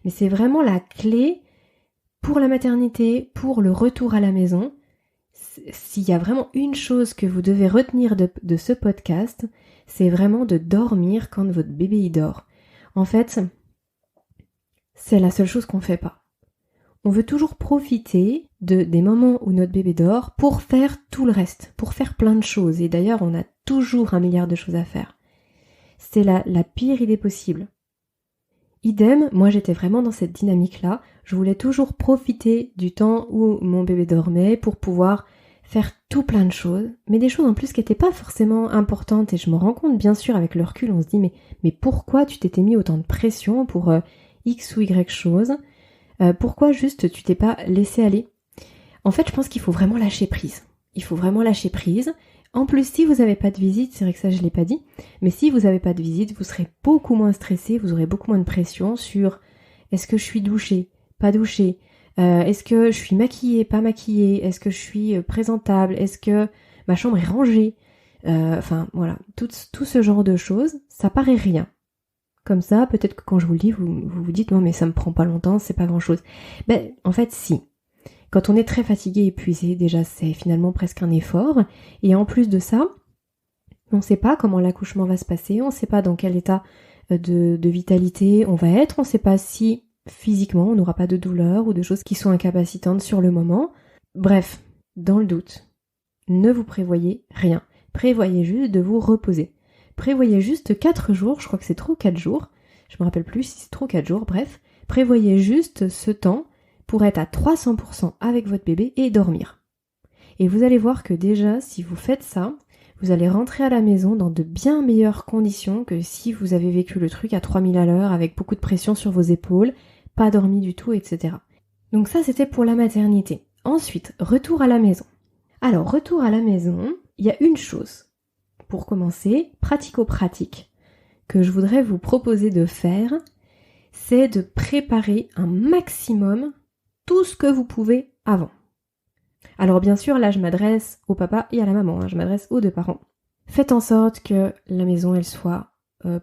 Mais c'est vraiment la clé pour la maternité, pour le retour à la maison. S'il y a vraiment une chose que vous devez retenir de ce podcast, c'est vraiment de dormir quand votre bébé y dort. En fait, c'est la seule chose qu'on ne fait pas. On veut toujours profiter des moments où notre bébé dort pour faire tout le reste, pour faire plein de choses. Et d'ailleurs, on a toujours 1 milliard de choses à faire. C'est la pire idée possible. Idem, moi j'étais vraiment dans cette dynamique-là. Je voulais toujours profiter du temps où mon bébé dormait pour pouvoir faire tout plein de choses, mais des choses en plus qui n'étaient pas forcément importantes. Et je me rends compte, bien sûr, avec le recul, on se dit mais pourquoi tu t'étais mis autant de pression pour X ou Y chose ? Pourquoi juste tu t'es pas laissé aller ? En fait, je pense qu'il faut vraiment lâcher prise. Il faut vraiment lâcher prise. En plus, si vous n'avez pas de visite, c'est vrai que ça je l'ai pas dit, mais si vous n'avez pas de visite, vous serez beaucoup moins stressé, vous aurez beaucoup moins de pression sur est-ce que je suis douchée, pas douchée, est-ce que je suis maquillée, pas maquillée, est-ce que je suis présentable, est-ce que ma chambre est rangée, enfin voilà, tout ce genre de choses, ça paraît rien. Comme ça, peut-être que quand je vous le dis, vous dites non mais ça me prend pas longtemps, c'est pas grand-chose. Ben en fait si. Quand on est très fatigué, épuisé, déjà c'est finalement presque un effort. Et en plus de ça, on ne sait pas comment l'accouchement va se passer, on ne sait pas dans quel état de vitalité on va être, on ne sait pas si physiquement on n'aura pas de douleur ou de choses qui sont incapacitantes sur le moment. Bref, dans le doute, ne vous prévoyez rien. Prévoyez juste de vous reposer. Prévoyez juste 4 jours, je crois que c'est 3 ou 4 jours, je me rappelle plus si c'est 3 ou 4 jours, bref. Prévoyez juste ce temps pour être à 300% avec votre bébé et dormir. Et vous allez voir que déjà, si vous faites ça, vous allez rentrer à la maison dans de bien meilleures conditions que si vous avez vécu le truc à 3000 à l'heure avec beaucoup de pression sur vos épaules, pas dormi du tout, etc. Donc ça, c'était pour la maternité. Ensuite, retour à la maison. Alors, retour à la maison, il y a une chose, pour commencer, pratico-pratique, que je voudrais vous proposer de faire, c'est de préparer un maximum tout ce que vous pouvez avant. Alors bien sûr, là je m'adresse au papa et à la maman, je m'adresse aux 2 parents. Faites en sorte que la maison elle soit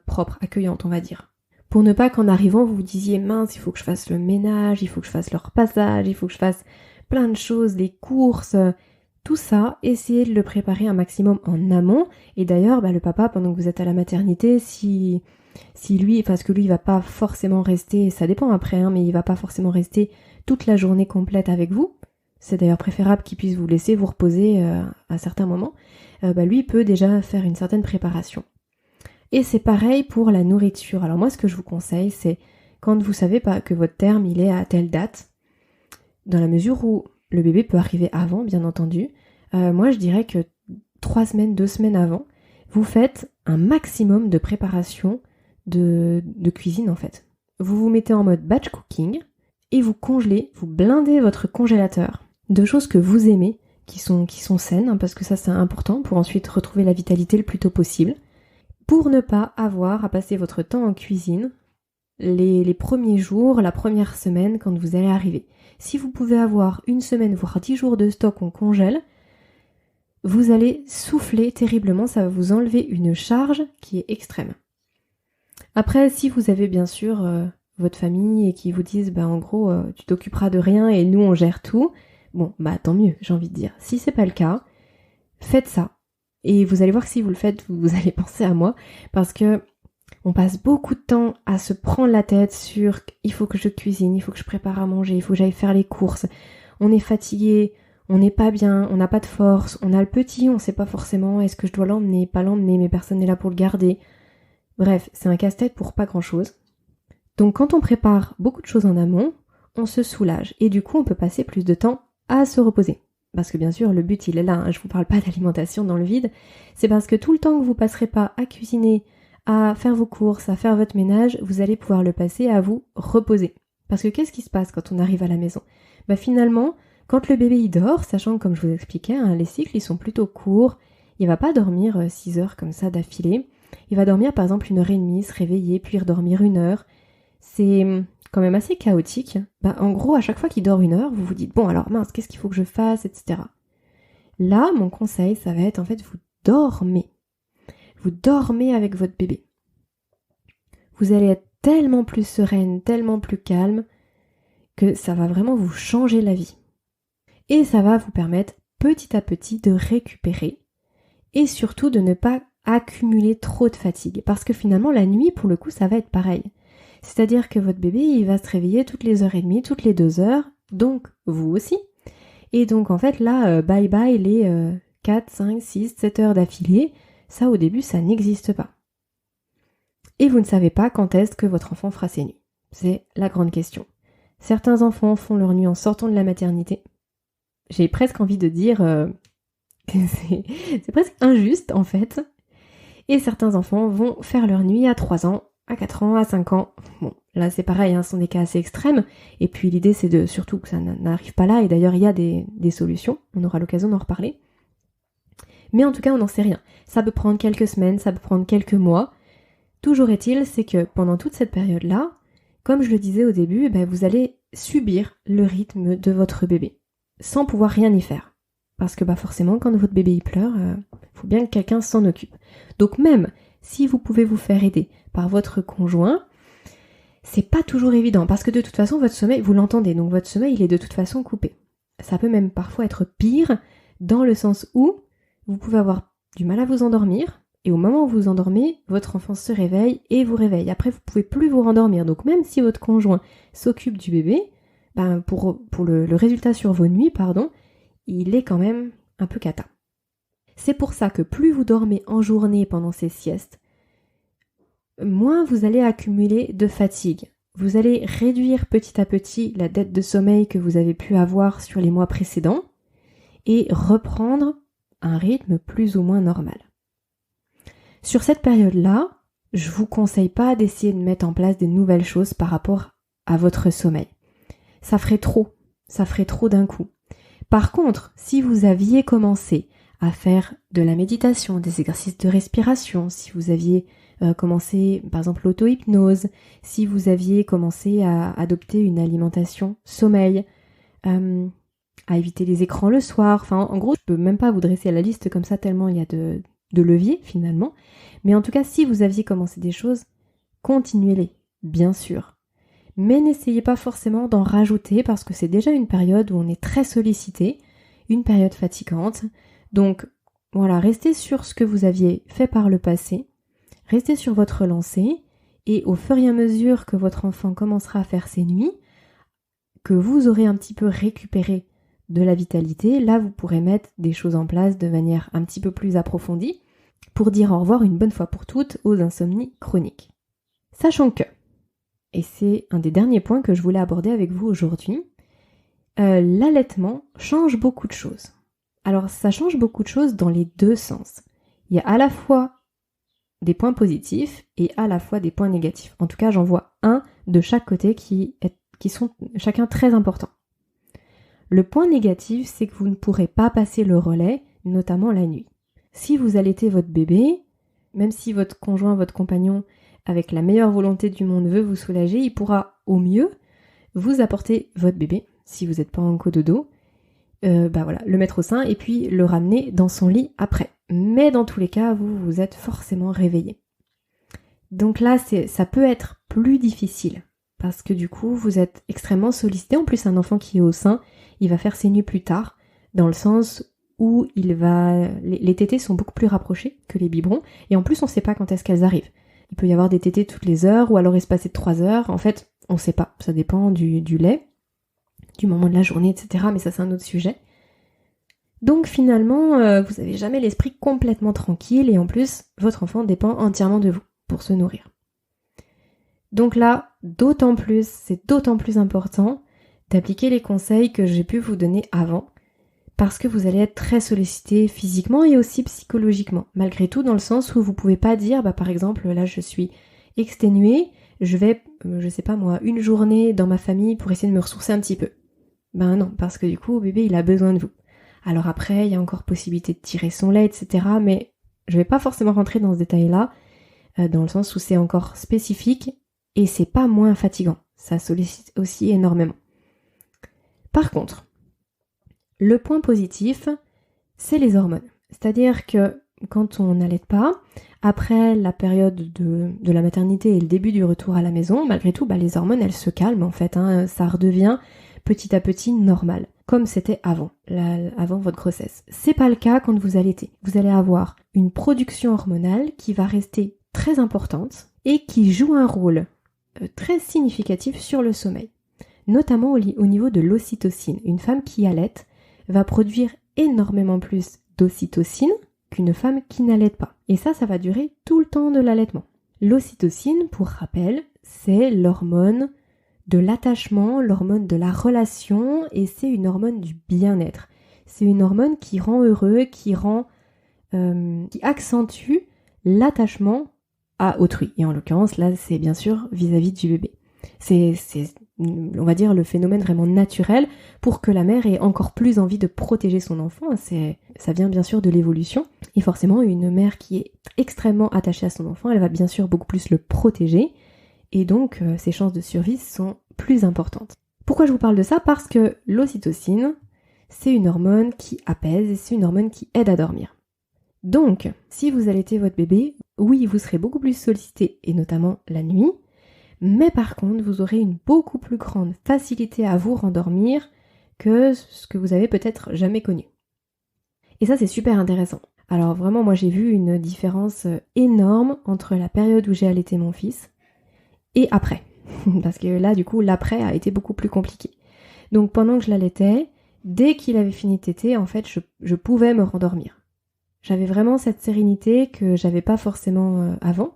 propre, accueillante on va dire. Pour ne pas qu'en arrivant vous vous disiez mince, il faut que je fasse le ménage, il faut que je fasse le repassage, il faut que je fasse plein de choses, les courses, tout ça, essayez de le préparer un maximum en amont. Et d'ailleurs, le papa, pendant que vous êtes à la maternité, si lui, parce que lui il va pas forcément rester, ça dépend après, mais il va pas forcément rester toute la journée complète avec vous, c'est d'ailleurs préférable qu'il puisse vous laisser vous reposer à certains moments, lui il peut déjà faire une certaine préparation. Et c'est pareil pour la nourriture. Alors moi ce que je vous conseille c'est quand vous savez pas que votre terme il est à telle date, dans la mesure où le bébé peut arriver avant bien entendu, moi je dirais que 3 semaines, 2 semaines avant, vous faites un maximum de préparation de cuisine en fait. Vous vous mettez en mode batch cooking et vous congelez, vous blindez votre congélateur de choses que vous aimez, qui sont saines, parce que ça c'est important pour ensuite retrouver la vitalité le plus tôt possible, pour ne pas avoir à passer votre temps en cuisine les premiers jours, la première semaine quand vous allez arriver. Si vous pouvez avoir 1 semaine, voire 10 jours de stock en congèle, vous allez souffler terriblement, ça va vous enlever une charge qui est extrême. Après, si vous avez bien sûr votre famille et qui vous disent en gros tu t'occuperas de rien et nous on gère tout, bon tant mieux, j'ai envie de dire. Si c'est pas le cas, faites ça. Et vous allez voir que si vous le faites, vous allez penser à moi, parce que on passe beaucoup de temps à se prendre la tête sur il faut que je cuisine, il faut que je prépare à manger, il faut que j'aille faire les courses. On est fatigué, on n'est pas bien, on n'a pas de force, on a le petit, on sait pas forcément est-ce que je dois l'emmener, pas l'emmener, mais personne n'est là pour le garder. Bref, c'est un casse-tête pour pas grand-chose. Donc quand on prépare beaucoup de choses en amont, on se soulage et du coup on peut passer plus de temps à se reposer. Parce que bien sûr le but il est là, je vous parle pas d'alimentation dans le vide, c'est parce que tout le temps que vous passerez pas à cuisiner, à faire vos courses, à faire votre ménage, vous allez pouvoir le passer à vous reposer. Parce que qu'est-ce qui se passe quand on arrive à la maison ? Finalement, quand le bébé il dort, sachant que comme je vous expliquais, les cycles ils sont plutôt courts, il va pas dormir 6 heures comme ça d'affilée, il va dormir par exemple 1h30, se réveiller, puis redormir 1 heure. C'est quand même assez chaotique. En gros, à chaque fois qu'il dort 1 heure, vous vous dites bon alors mince, qu'est-ce qu'il faut que je fasse, etc. Là, mon conseil, ça va être en fait, vous dormez. Vous dormez avec votre bébé. Vous allez être tellement plus sereine, tellement plus calme, que ça va vraiment vous changer la vie. Et ça va vous permettre petit à petit de récupérer et surtout de ne pas accumuler trop de fatigue. Parce que finalement, la nuit, pour le coup, ça va être pareil. C'est-à-dire que votre bébé, il va se réveiller toutes les 1h30, toutes les 2 heures, donc vous aussi. Et donc en fait là, bye bye les 4, 5, 6, 7 heures d'affilée, ça au début ça n'existe pas. Et vous ne savez pas quand est-ce que votre enfant fera ses nuits. C'est la grande question. Certains enfants font leur nuit en sortant de la maternité. J'ai presque envie de dire que c'est presque injuste en fait. Et certains enfants vont faire leur nuit à 3 ans, à 4 ans, à 5 ans. Bon, là c'est pareil, ce sont des cas assez extrêmes. Et puis l'idée c'est de surtout que ça n'arrive pas là. Et d'ailleurs il y a des solutions, on aura l'occasion d'en reparler. Mais en tout cas on n'en sait rien. Ça peut prendre quelques semaines, ça peut prendre quelques mois. Toujours est-il, c'est que pendant toute cette période-là, comme je le disais au début, vous allez subir le rythme de votre bébé, sans pouvoir rien y faire. Parce que forcément, quand votre bébé y pleure, faut bien que quelqu'un s'en occupe. Donc même si vous pouvez vous faire aider par votre conjoint, c'est pas toujours évident, parce que de toute façon, votre sommeil, vous l'entendez, donc votre sommeil, il est de toute façon coupé. Ça peut même parfois être pire, dans le sens où vous pouvez avoir du mal à vous endormir, et au moment où vous vous endormez, votre enfant se réveille et vous réveille. Après, vous pouvez plus vous rendormir. Donc même si votre conjoint s'occupe du bébé, pour le résultat sur vos nuits, il est quand même un peu cata. C'est pour ça que plus vous dormez en journée pendant ces siestes, moins vous allez accumuler de fatigue. Vous allez réduire petit à petit la dette de sommeil que vous avez pu avoir sur les mois précédents et reprendre un rythme plus ou moins normal. Sur cette période-là, je vous conseille pas d'essayer de mettre en place des nouvelles choses par rapport à votre sommeil. Ça ferait trop d'un coup. Par contre, si vous aviez commencé à faire de la méditation, des exercices de respiration, si vous aviez commencé par exemple l'auto-hypnose, si vous aviez commencé à adopter une alimentation sommeil, à éviter les écrans le soir, en gros, je peux même pas vous dresser la liste comme ça tellement il y a de leviers finalement, mais en tout cas si vous aviez commencé des choses, continuez-les, bien sûr. Mais n'essayez pas forcément d'en rajouter parce que c'est déjà une période où on est très sollicité, une période fatigante, donc voilà, restez sur ce que vous aviez fait par le passé, restez sur votre lancée et au fur et à mesure que votre enfant commencera à faire ses nuits, que vous aurez un petit peu récupéré de la vitalité, là vous pourrez mettre des choses en place de manière un petit peu plus approfondie pour dire au revoir une bonne fois pour toutes aux insomnies chroniques. Sachant que, et c'est un des derniers points que je voulais aborder avec vous aujourd'hui, l'allaitement change beaucoup de choses. Alors ça change beaucoup de choses dans les deux sens. Il y a à la fois des points positifs et à la fois des points négatifs. En tout cas, j'en vois un de chaque côté qui sont chacun très importants. Le point négatif, c'est que vous ne pourrez pas passer le relais, notamment la nuit. Si vous allaitez votre bébé, même si votre conjoint, votre compagnon, avec la meilleure volonté du monde veut vous soulager, il pourra au mieux vous apporter votre bébé, si vous n'êtes pas en cododo, le mettre au sein et puis le ramener dans son lit après. Mais dans tous les cas, vous êtes forcément réveillé. Donc là, ça peut être plus difficile parce que du coup, vous êtes extrêmement sollicité. En plus, un enfant qui est au sein, il va faire ses nuits plus tard, dans le sens où les tétés sont beaucoup plus rapprochés que les biberons, et en plus, on ne sait pas quand est-ce qu'elles arrivent. Il peut y avoir des tétés toutes les heures, ou alors espacer de 3 heures. En fait, on ne sait pas. Ça dépend du lait, du moment de la journée, etc. Mais ça, c'est un autre sujet. Donc finalement, vous n'avez jamais l'esprit complètement tranquille, et en plus, votre enfant dépend entièrement de vous pour se nourrir. Donc là, c'est d'autant plus important d'appliquer les conseils que j'ai pu vous donner avant, parce que vous allez être très sollicité physiquement et aussi psychologiquement, malgré tout, dans le sens où vous pouvez pas dire, par exemple, là je suis exténuée, je vais, une journée dans ma famille pour essayer de me ressourcer un petit peu. Non, parce que du coup, bébé, il a besoin de vous. Alors après, il y a encore possibilité de tirer son lait, etc., mais je vais pas forcément rentrer dans ce détail-là, dans le sens où c'est encore spécifique, et c'est pas moins fatigant. Ça sollicite aussi énormément. Par contre, le point positif, c'est les hormones. C'est-à-dire que quand on n'allait pas, après la période de la maternité et le début du retour à la maison, malgré tout, les hormones, elles se calment en fait. Ça redevient petit à petit normal, comme c'était avant votre grossesse. C'est pas le cas quand vous allaitez. Vous allez avoir une production hormonale qui va rester très importante et qui joue un rôle très significatif sur le sommeil, notamment au niveau de l'ocytocine. Une femme qui allaite va produire énormément plus d'ocytocine qu'une femme qui n'allaite pas. Et ça va durer tout le temps de l'allaitement. L'ocytocine, pour rappel, c'est l'hormone de l'attachement, l'hormone de la relation, et c'est une hormone du bien-être. C'est une hormone qui rend heureux, qui accentue l'attachement à autrui. Et en l'occurrence, là, c'est bien sûr vis-à-vis du bébé. C'est, on va dire, le phénomène vraiment naturel pour que la mère ait encore plus envie de protéger son enfant. Ça vient bien sûr de l'évolution. Et forcément, une mère qui est extrêmement attachée à son enfant, elle va bien sûr beaucoup plus le protéger. Et donc, ses chances de survie sont plus importantes. Pourquoi je vous parle de ça ? Parce que l'ocytocine, c'est une hormone qui apaise et c'est une hormone qui aide à dormir. Donc, si vous allaitez votre bébé, oui, vous serez beaucoup plus sollicité, et notamment la nuit, mais par contre, vous aurez une beaucoup plus grande facilité à vous rendormir que ce que vous avez peut-être jamais connu. Et ça, c'est super intéressant. Alors vraiment, moi j'ai vu une différence énorme entre la période où j'ai allaité mon fils et après. Parce que là, du coup, l'après a été beaucoup plus compliqué. Donc pendant que je l'allaitais, dès qu'il avait fini de téter, en fait, je pouvais me rendormir. J'avais vraiment cette sérénité que j'avais pas forcément avant,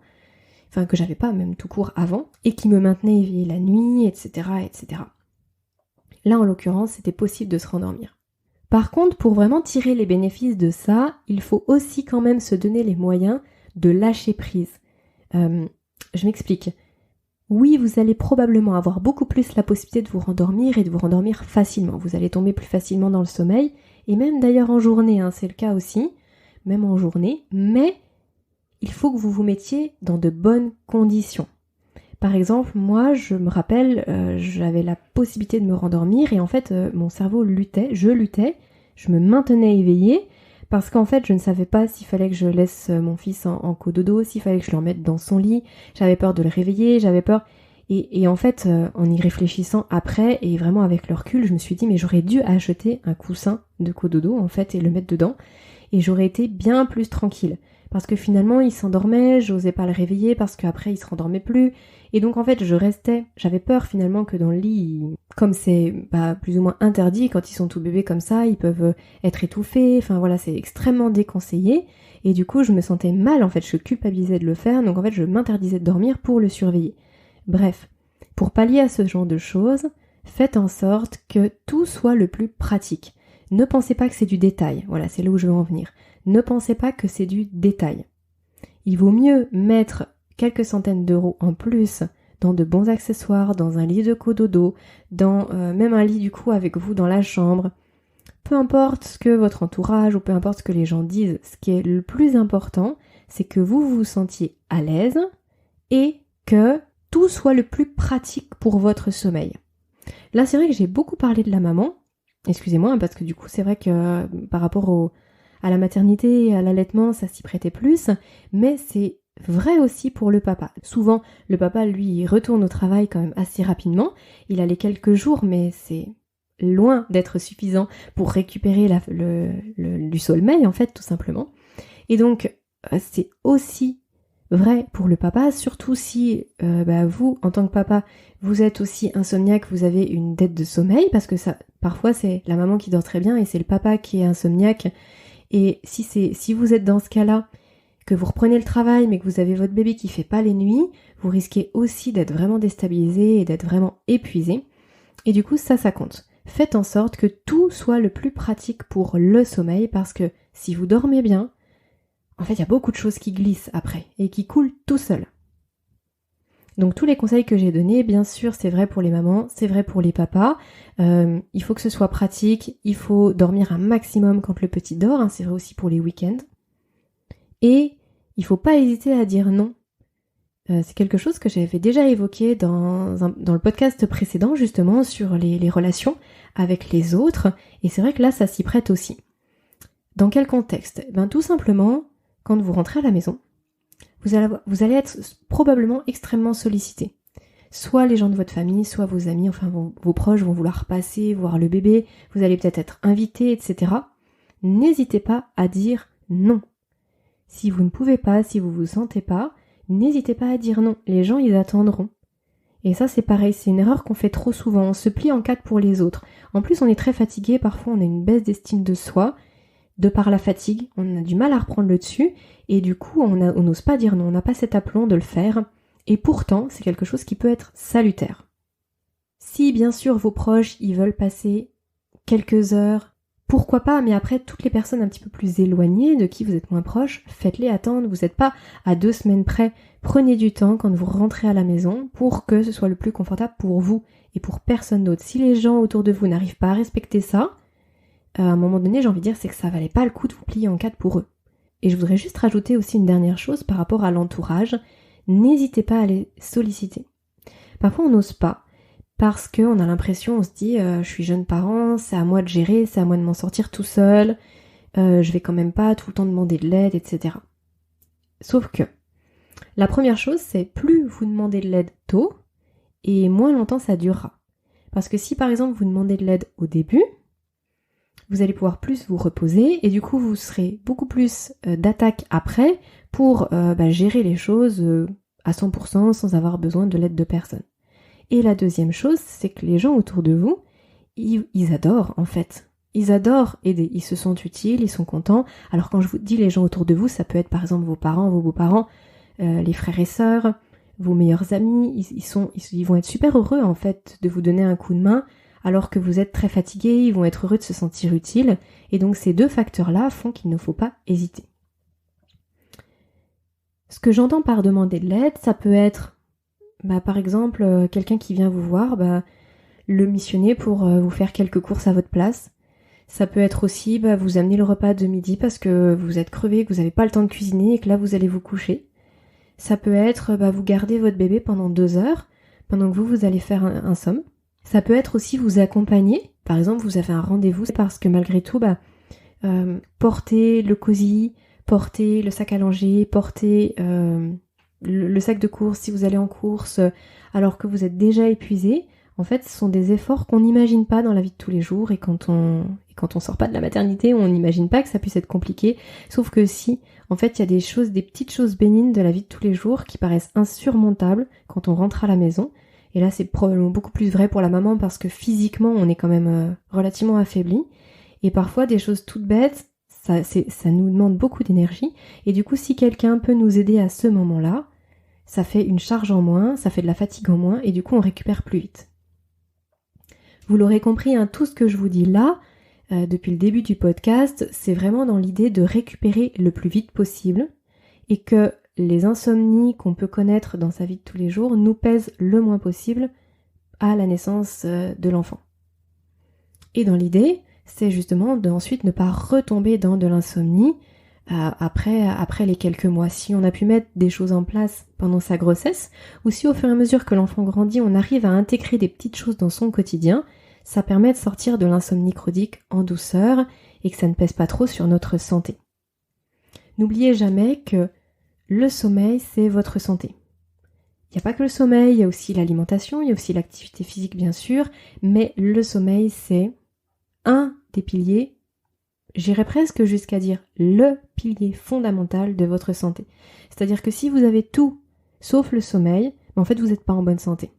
enfin que j'avais pas même tout court avant, et qui me maintenait éveillée la nuit, etc., etc. Là, en l'occurrence, c'était possible de se rendormir. Par contre, pour vraiment tirer les bénéfices de ça, il faut aussi quand même se donner les moyens de lâcher prise. Je m'explique. Oui, vous allez probablement avoir beaucoup plus la possibilité de vous rendormir et de vous rendormir facilement. Vous allez tomber plus facilement dans le sommeil, et même d'ailleurs en journée, c'est le cas aussi, même en journée, mais il faut que vous vous mettiez dans de bonnes conditions. Par exemple, moi, je me rappelle, j'avais la possibilité de me rendormir et en fait, mon cerveau luttait, je me maintenais éveillée parce qu'en fait, je ne savais pas s'il fallait que je laisse mon fils en cododo, s'il fallait que je le remette dans son lit, j'avais peur de le réveiller, j'avais peur... Et en fait, en y réfléchissant après et vraiment avec le recul, je me suis dit, mais j'aurais dû acheter un coussin de cododo en fait et le mettre dedans et j'aurais été bien plus tranquille. Parce que finalement, il s'endormait, j'osais pas le réveiller parce qu'après, il se rendormait plus. Et donc, en fait, j'avais peur finalement que dans le lit, comme c'est plus ou moins interdit, quand ils sont tout bébés comme ça, ils peuvent être étouffés. Enfin voilà, c'est extrêmement déconseillé. Et du coup, je me sentais mal, en fait, je culpabilisais de le faire. Donc, en fait, je m'interdisais de dormir pour le surveiller. Bref, pour pallier à ce genre de choses, faites en sorte que tout soit le plus pratique. Ne pensez pas que c'est du détail. Voilà, c'est là où je veux en venir. Ne pensez pas que c'est du détail. Il vaut mieux mettre quelques centaines d'euros en plus dans de bons accessoires, dans un lit de cododo, dans même un lit du coup avec vous dans la chambre. Peu importe ce que votre entourage ou peu importe ce que les gens disent, ce qui est le plus important, c'est que vous vous sentiez à l'aise et que tout soit le plus pratique pour votre sommeil. Là, c'est vrai que j'ai beaucoup parlé de la maman. Excusez-moi, parce que du coup, c'est vrai que par rapport à la maternité et à l'allaitement, ça s'y prêtait plus, mais c'est vrai aussi pour le papa. Souvent, le papa, lui, il retourne au travail quand même assez rapidement. Il a les quelques jours, mais c'est loin d'être suffisant pour récupérer du sommeil, en fait, tout simplement. Et donc, c'est aussi vrai pour le papa, surtout si vous, en tant que papa, vous êtes aussi insomniaque, vous avez une dette de sommeil, parce que ça, parfois, c'est la maman qui dort très bien et c'est le papa qui est insomniaque. Et si vous êtes dans ce cas-là, que vous reprenez le travail, mais que vous avez votre bébé qui fait pas les nuits, vous risquez aussi d'être vraiment déstabilisé et d'être vraiment épuisé. Et du coup, ça compte. Faites en sorte que tout soit le plus pratique pour le sommeil, parce que si vous dormez bien, en fait, il y a beaucoup de choses qui glissent après et qui coulent tout seul. Donc tous les conseils que j'ai donnés, bien sûr, c'est vrai pour les mamans, c'est vrai pour les papas. Il faut que ce soit pratique, il faut dormir un maximum quand le petit dort, c'est vrai aussi pour les week-ends. Et il faut pas hésiter à dire non. C'est quelque chose que j'avais déjà évoqué dans le podcast précédent, justement, sur les relations avec les autres. Et c'est vrai que là, ça s'y prête aussi. Dans quel contexte ? Tout simplement, quand vous rentrez à la maison, vous allez être probablement extrêmement sollicité. Soit les gens de votre famille, soit vos amis, enfin vos proches vont vouloir passer, voir le bébé, vous allez peut-être être invité, etc. N'hésitez pas à dire non. Si vous ne pouvez pas, si vous ne vous sentez pas, n'hésitez pas à dire non. Les gens, ils attendront. Et ça, c'est pareil, c'est une erreur qu'on fait trop souvent. On se plie en quatre pour les autres. En plus, on est très fatigué, parfois on a une baisse d'estime de soi. De par la fatigue, on a du mal à reprendre le dessus. Et du coup, on n'ose pas dire non, on n'a pas cet aplomb de le faire. Et pourtant, c'est quelque chose qui peut être salutaire. Si, bien sûr, vos proches, ils veulent passer quelques heures, pourquoi pas, mais après, toutes les personnes un petit peu plus éloignées, de qui vous êtes moins proche, faites-les attendre. Vous n'êtes pas à 2 semaines près. Prenez du temps quand vous rentrez à la maison pour que ce soit le plus confortable pour vous et pour personne d'autre. Si les gens autour de vous n'arrivent pas à respecter ça, à un moment donné, j'ai envie de dire, c'est que ça valait pas le coup de vous plier en quatre pour eux. Et je voudrais juste rajouter aussi une dernière chose par rapport à l'entourage. N'hésitez pas à les solliciter. Parfois, on n'ose pas. Parce qu'on a l'impression, on se dit, je suis jeune parent, c'est à moi de gérer, c'est à moi de m'en sortir tout seul, je vais quand même pas tout le temps demander de l'aide, etc. Sauf que, la première chose, c'est plus vous demandez de l'aide tôt, et moins longtemps ça durera. Parce que si par exemple vous demandez de l'aide au début, vous allez pouvoir plus vous reposer, et du coup vous serez beaucoup plus d'attaque après pour gérer les choses à 100% sans avoir besoin de l'aide de personne. Et la deuxième chose, c'est que les gens autour de vous, ils adorent en fait. Ils adorent aider, ils se sentent utiles, ils sont contents. Alors quand je vous dis les gens autour de vous, ça peut être par exemple vos parents, vos beaux-parents, les frères et sœurs, vos meilleurs amis, ils vont être super heureux en fait de vous donner un coup de main alors que vous êtes très fatigué, ils vont être heureux de se sentir utiles. Et donc ces deux facteurs-là font qu'il ne faut pas hésiter. Ce que j'entends par demander de l'aide, ça peut être par exemple quelqu'un qui vient vous voir, le missionner pour vous faire quelques courses à votre place. Ça peut être aussi vous amener le repas de midi parce que vous êtes crevé, que vous n'avez pas le temps de cuisiner et que là vous allez vous coucher. Ça peut être vous garder votre bébé pendant 2 heures pendant que vous allez faire un somme. Ça peut être aussi vous accompagner. Par exemple, vous avez un rendez-vous parce que malgré tout, porter le cosy, porter le sac à langer, porter le sac de course si vous allez en course alors que vous êtes déjà épuisé, en fait, ce sont des efforts qu'on n'imagine pas dans la vie de tous les jours et quand on sort pas de la maternité, on n'imagine pas que ça puisse être compliqué. Sauf que si, en fait, il y a des petites choses bénignes de la vie de tous les jours qui paraissent insurmontables quand on rentre à la maison. Et là, c'est probablement beaucoup plus vrai pour la maman parce que physiquement, on est quand même relativement affaibli. Et parfois, des choses toutes bêtes, ça nous demande beaucoup d'énergie. Et du coup, si quelqu'un peut nous aider à ce moment-là, ça fait une charge en moins, ça fait de la fatigue en moins, et du coup, on récupère plus vite. Vous l'aurez compris, tout ce que je vous dis là, depuis le début du podcast, c'est vraiment dans l'idée de récupérer le plus vite possible et que les insomnies qu'on peut connaître dans sa vie de tous les jours nous pèsent le moins possible à la naissance de l'enfant. Et dans l'idée, c'est justement d'ensuite ne pas retomber dans de l'insomnie après les quelques mois. Si on a pu mettre des choses en place pendant sa grossesse, ou si au fur et à mesure que l'enfant grandit, on arrive à intégrer des petites choses dans son quotidien, ça permet de sortir de l'insomnie chronique en douceur et que ça ne pèse pas trop sur notre santé. N'oubliez jamais que le sommeil, c'est votre santé. Il n'y a pas que le sommeil, il y a aussi l'alimentation, il y a aussi l'activité physique bien sûr, mais le sommeil, c'est un des piliers, j'irais presque jusqu'à dire le pilier fondamental de votre santé. C'est-à-dire que si vous avez tout sauf le sommeil, en fait vous n'êtes pas en bonne santé.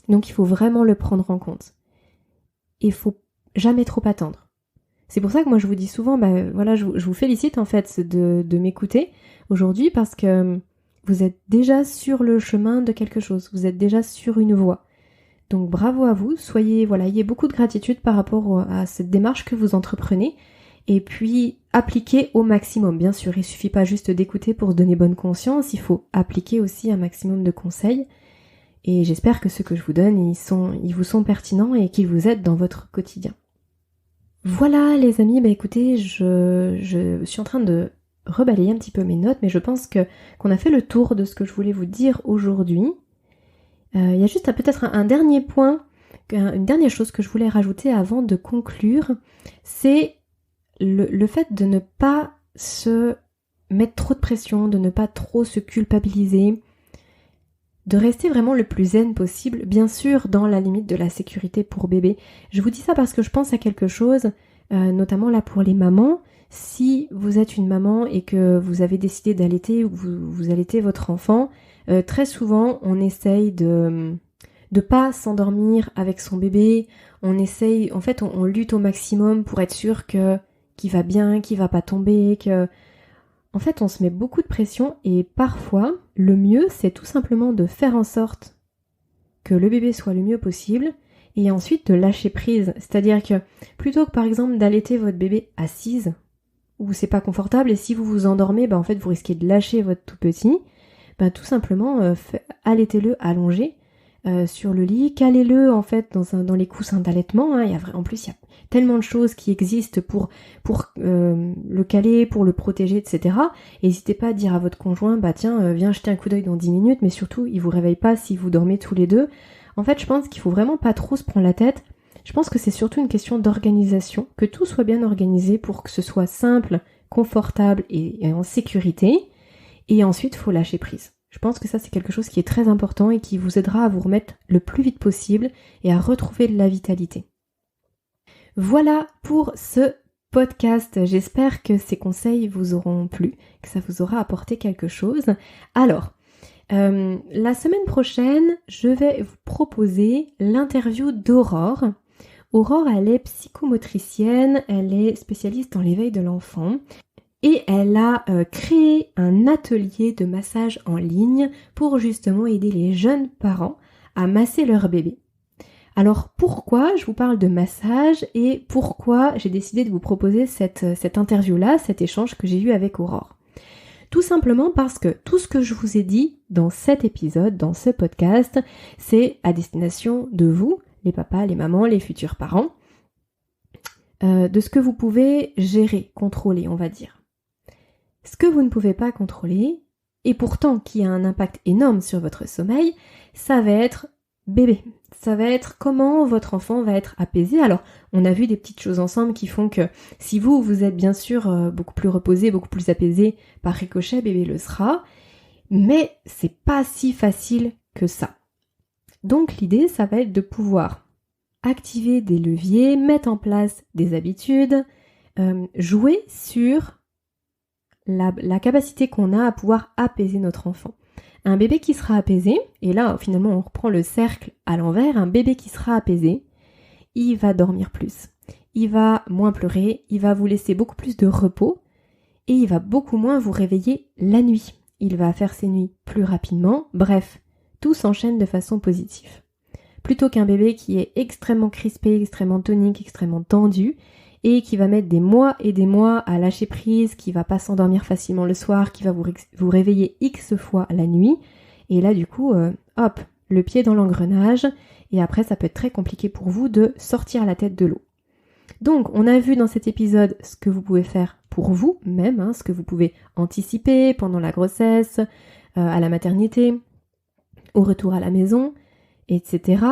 Donc il faut vraiment le prendre en compte. Et il faut jamais trop attendre. C'est pour ça que moi je vous dis souvent, je vous félicite en fait de m'écouter aujourd'hui parce que vous êtes déjà sur le chemin de quelque chose, vous êtes déjà sur une voie. Donc bravo à vous, ayez beaucoup de gratitude par rapport à cette démarche que vous entreprenez et puis appliquez au maximum. Bien sûr, il suffit pas juste d'écouter pour se donner bonne conscience, il faut appliquer aussi un maximum de conseils et j'espère que ceux que je vous donne, ils vous sont pertinents et qu'ils vous aident dans votre quotidien. Voilà les amis, écoutez, je suis en train de rebalayer un petit peu mes notes, mais je pense qu'on a fait le tour de ce que je voulais vous dire aujourd'hui. Il y a juste peut-être un dernier point, une dernière chose que je voulais rajouter avant de conclure, c'est le fait de ne pas se mettre trop de pression, de ne pas trop se culpabiliser, de rester vraiment le plus zen possible, bien sûr dans la limite de la sécurité pour bébé. Je vous dis ça parce que je pense à quelque chose, notamment là pour les mamans. Si vous êtes une maman et que vous avez décidé d'allaiter ou que vous allaitez votre enfant, très souvent on essaye de pas s'endormir avec son bébé, on essaye, en fait on lutte au maximum pour être sûr qu'il va bien, qu'il va pas tomber, en fait on se met beaucoup de pression et parfois le mieux c'est tout simplement de faire en sorte que le bébé soit le mieux possible et ensuite de lâcher prise. C'est-à-dire que plutôt que par exemple d'allaiter votre bébé assise, où c'est pas confortable et si vous vous endormez, en fait vous risquez de lâcher votre tout petit, tout simplement allaitez-le allongé sur le lit, calez-le en fait dans les coussins d'allaitement, en plus il y a tellement de choses qui existent pour le caler, pour le protéger, etc. N'hésitez pas à dire à votre conjoint, tiens, viens jeter un coup d'œil dans 10 minutes, mais surtout il vous réveille pas si vous dormez tous les deux. En fait je pense qu'il faut vraiment pas trop se prendre la tête. Je pense que c'est surtout une question d'organisation, que tout soit bien organisé pour que ce soit simple, confortable et en sécurité. Et ensuite, il faut lâcher prise. Je pense que ça, c'est quelque chose qui est très important et qui vous aidera à vous remettre le plus vite possible et à retrouver de la vitalité. Voilà pour ce podcast. J'espère que ces conseils vous auront plu, que ça vous aura apporté quelque chose. Alors, la semaine prochaine, je vais vous proposer l'interview d'Aurore. Aurore, elle est psychomotricienne, elle est spécialiste dans l'éveil de l'enfant et elle a créé un atelier de massage en ligne pour justement aider les jeunes parents à masser leur bébé. Alors pourquoi je vous parle de massage et pourquoi j'ai décidé de vous proposer cette interview-là, cet échange que j'ai eu avec Aurore? Tout simplement parce que tout ce que je vous ai dit dans cet épisode, dans ce podcast, c'est à destination de vous, les papas, les mamans, les futurs parents, de ce que vous pouvez gérer, contrôler, on va dire. Ce que vous ne pouvez pas contrôler, et pourtant qui a un impact énorme sur votre sommeil, ça va être bébé. Ça va être comment votre enfant va être apaisé. Alors, on a vu des petites choses ensemble qui font que si vous êtes bien sûr beaucoup plus reposé, beaucoup plus apaisé, par ricochet, bébé le sera, mais c'est pas si facile que ça. Donc l'idée, ça va être de pouvoir activer des leviers, mettre en place des habitudes, jouer sur la capacité qu'on a à pouvoir apaiser notre enfant. Un bébé qui sera apaisé, et là finalement on reprend le cercle à l'envers, un bébé qui sera apaisé, il va dormir plus, il va moins pleurer, il va vous laisser beaucoup plus de repos et il va beaucoup moins vous réveiller la nuit. Il va faire ses nuits plus rapidement, bref, tout s'enchaîne de façon positive. Plutôt qu'un bébé qui est extrêmement crispé, extrêmement tonique, extrêmement tendu, et qui va mettre des mois et des mois à lâcher prise, qui va pas s'endormir facilement le soir, qui va vous réveiller X fois la nuit, et là du coup, hop, le pied dans l'engrenage, et après ça peut être très compliqué pour vous de sortir la tête de l'eau. Donc on a vu dans cet épisode ce que vous pouvez faire pour vous même, ce que vous pouvez anticiper pendant la grossesse, à la maternité, au retour à la maison, etc.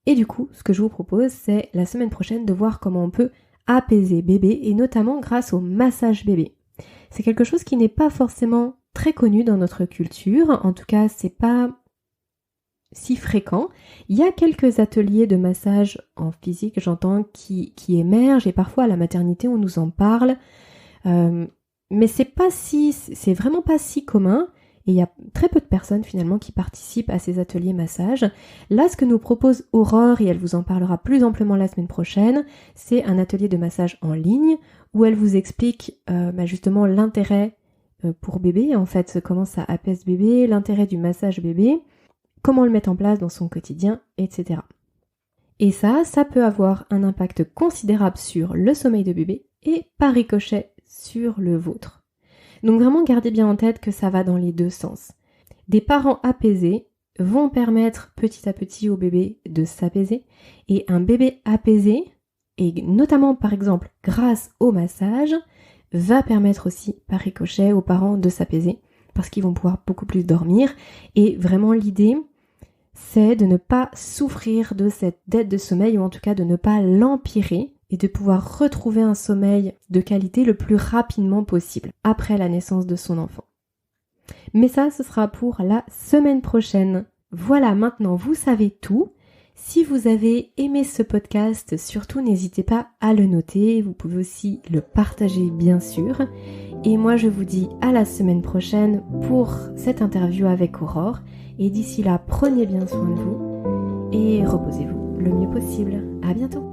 Et du coup, ce que je vous propose, c'est la semaine prochaine de voir comment on peut apaiser bébé, et notamment grâce au massage bébé. C'est quelque chose qui n'est pas forcément très connu dans notre culture, en tout cas c'est pas si fréquent. Il y a quelques ateliers de massage en physique, j'entends, qui émergent, et parfois à la maternité on nous en parle, mais c'est vraiment pas si commun. Et il y a très peu de personnes finalement qui participent à ces ateliers massage. Là, ce que nous propose Aurore, et elle vous en parlera plus amplement la semaine prochaine, c'est un atelier de massage en ligne où elle vous explique justement l'intérêt pour bébé, en fait, comment ça apaise bébé, l'intérêt du massage bébé, comment le mettre en place dans son quotidien, etc. Et ça peut avoir un impact considérable sur le sommeil de bébé et par ricochet sur le vôtre. Donc vraiment gardez bien en tête que ça va dans les deux sens. Des parents apaisés vont permettre petit à petit au bébé de s'apaiser, et un bébé apaisé, et notamment par exemple grâce au massage, va permettre aussi par ricochet aux parents de s'apaiser parce qu'ils vont pouvoir beaucoup plus dormir. Et vraiment l'idée, c'est de ne pas souffrir de cette dette de sommeil, ou en tout cas de ne pas l'empirer et de pouvoir retrouver un sommeil de qualité le plus rapidement possible après la naissance de son enfant. Mais ça, ce sera pour la semaine prochaine. Voilà, maintenant vous savez tout. Si vous avez aimé ce podcast, surtout n'hésitez pas à le noter. Vous pouvez aussi le partager bien sûr. Et moi je vous dis à la semaine prochaine pour cette interview avec Aurore. Et d'ici là, prenez bien soin de vous et reposez-vous le mieux possible. À bientôt.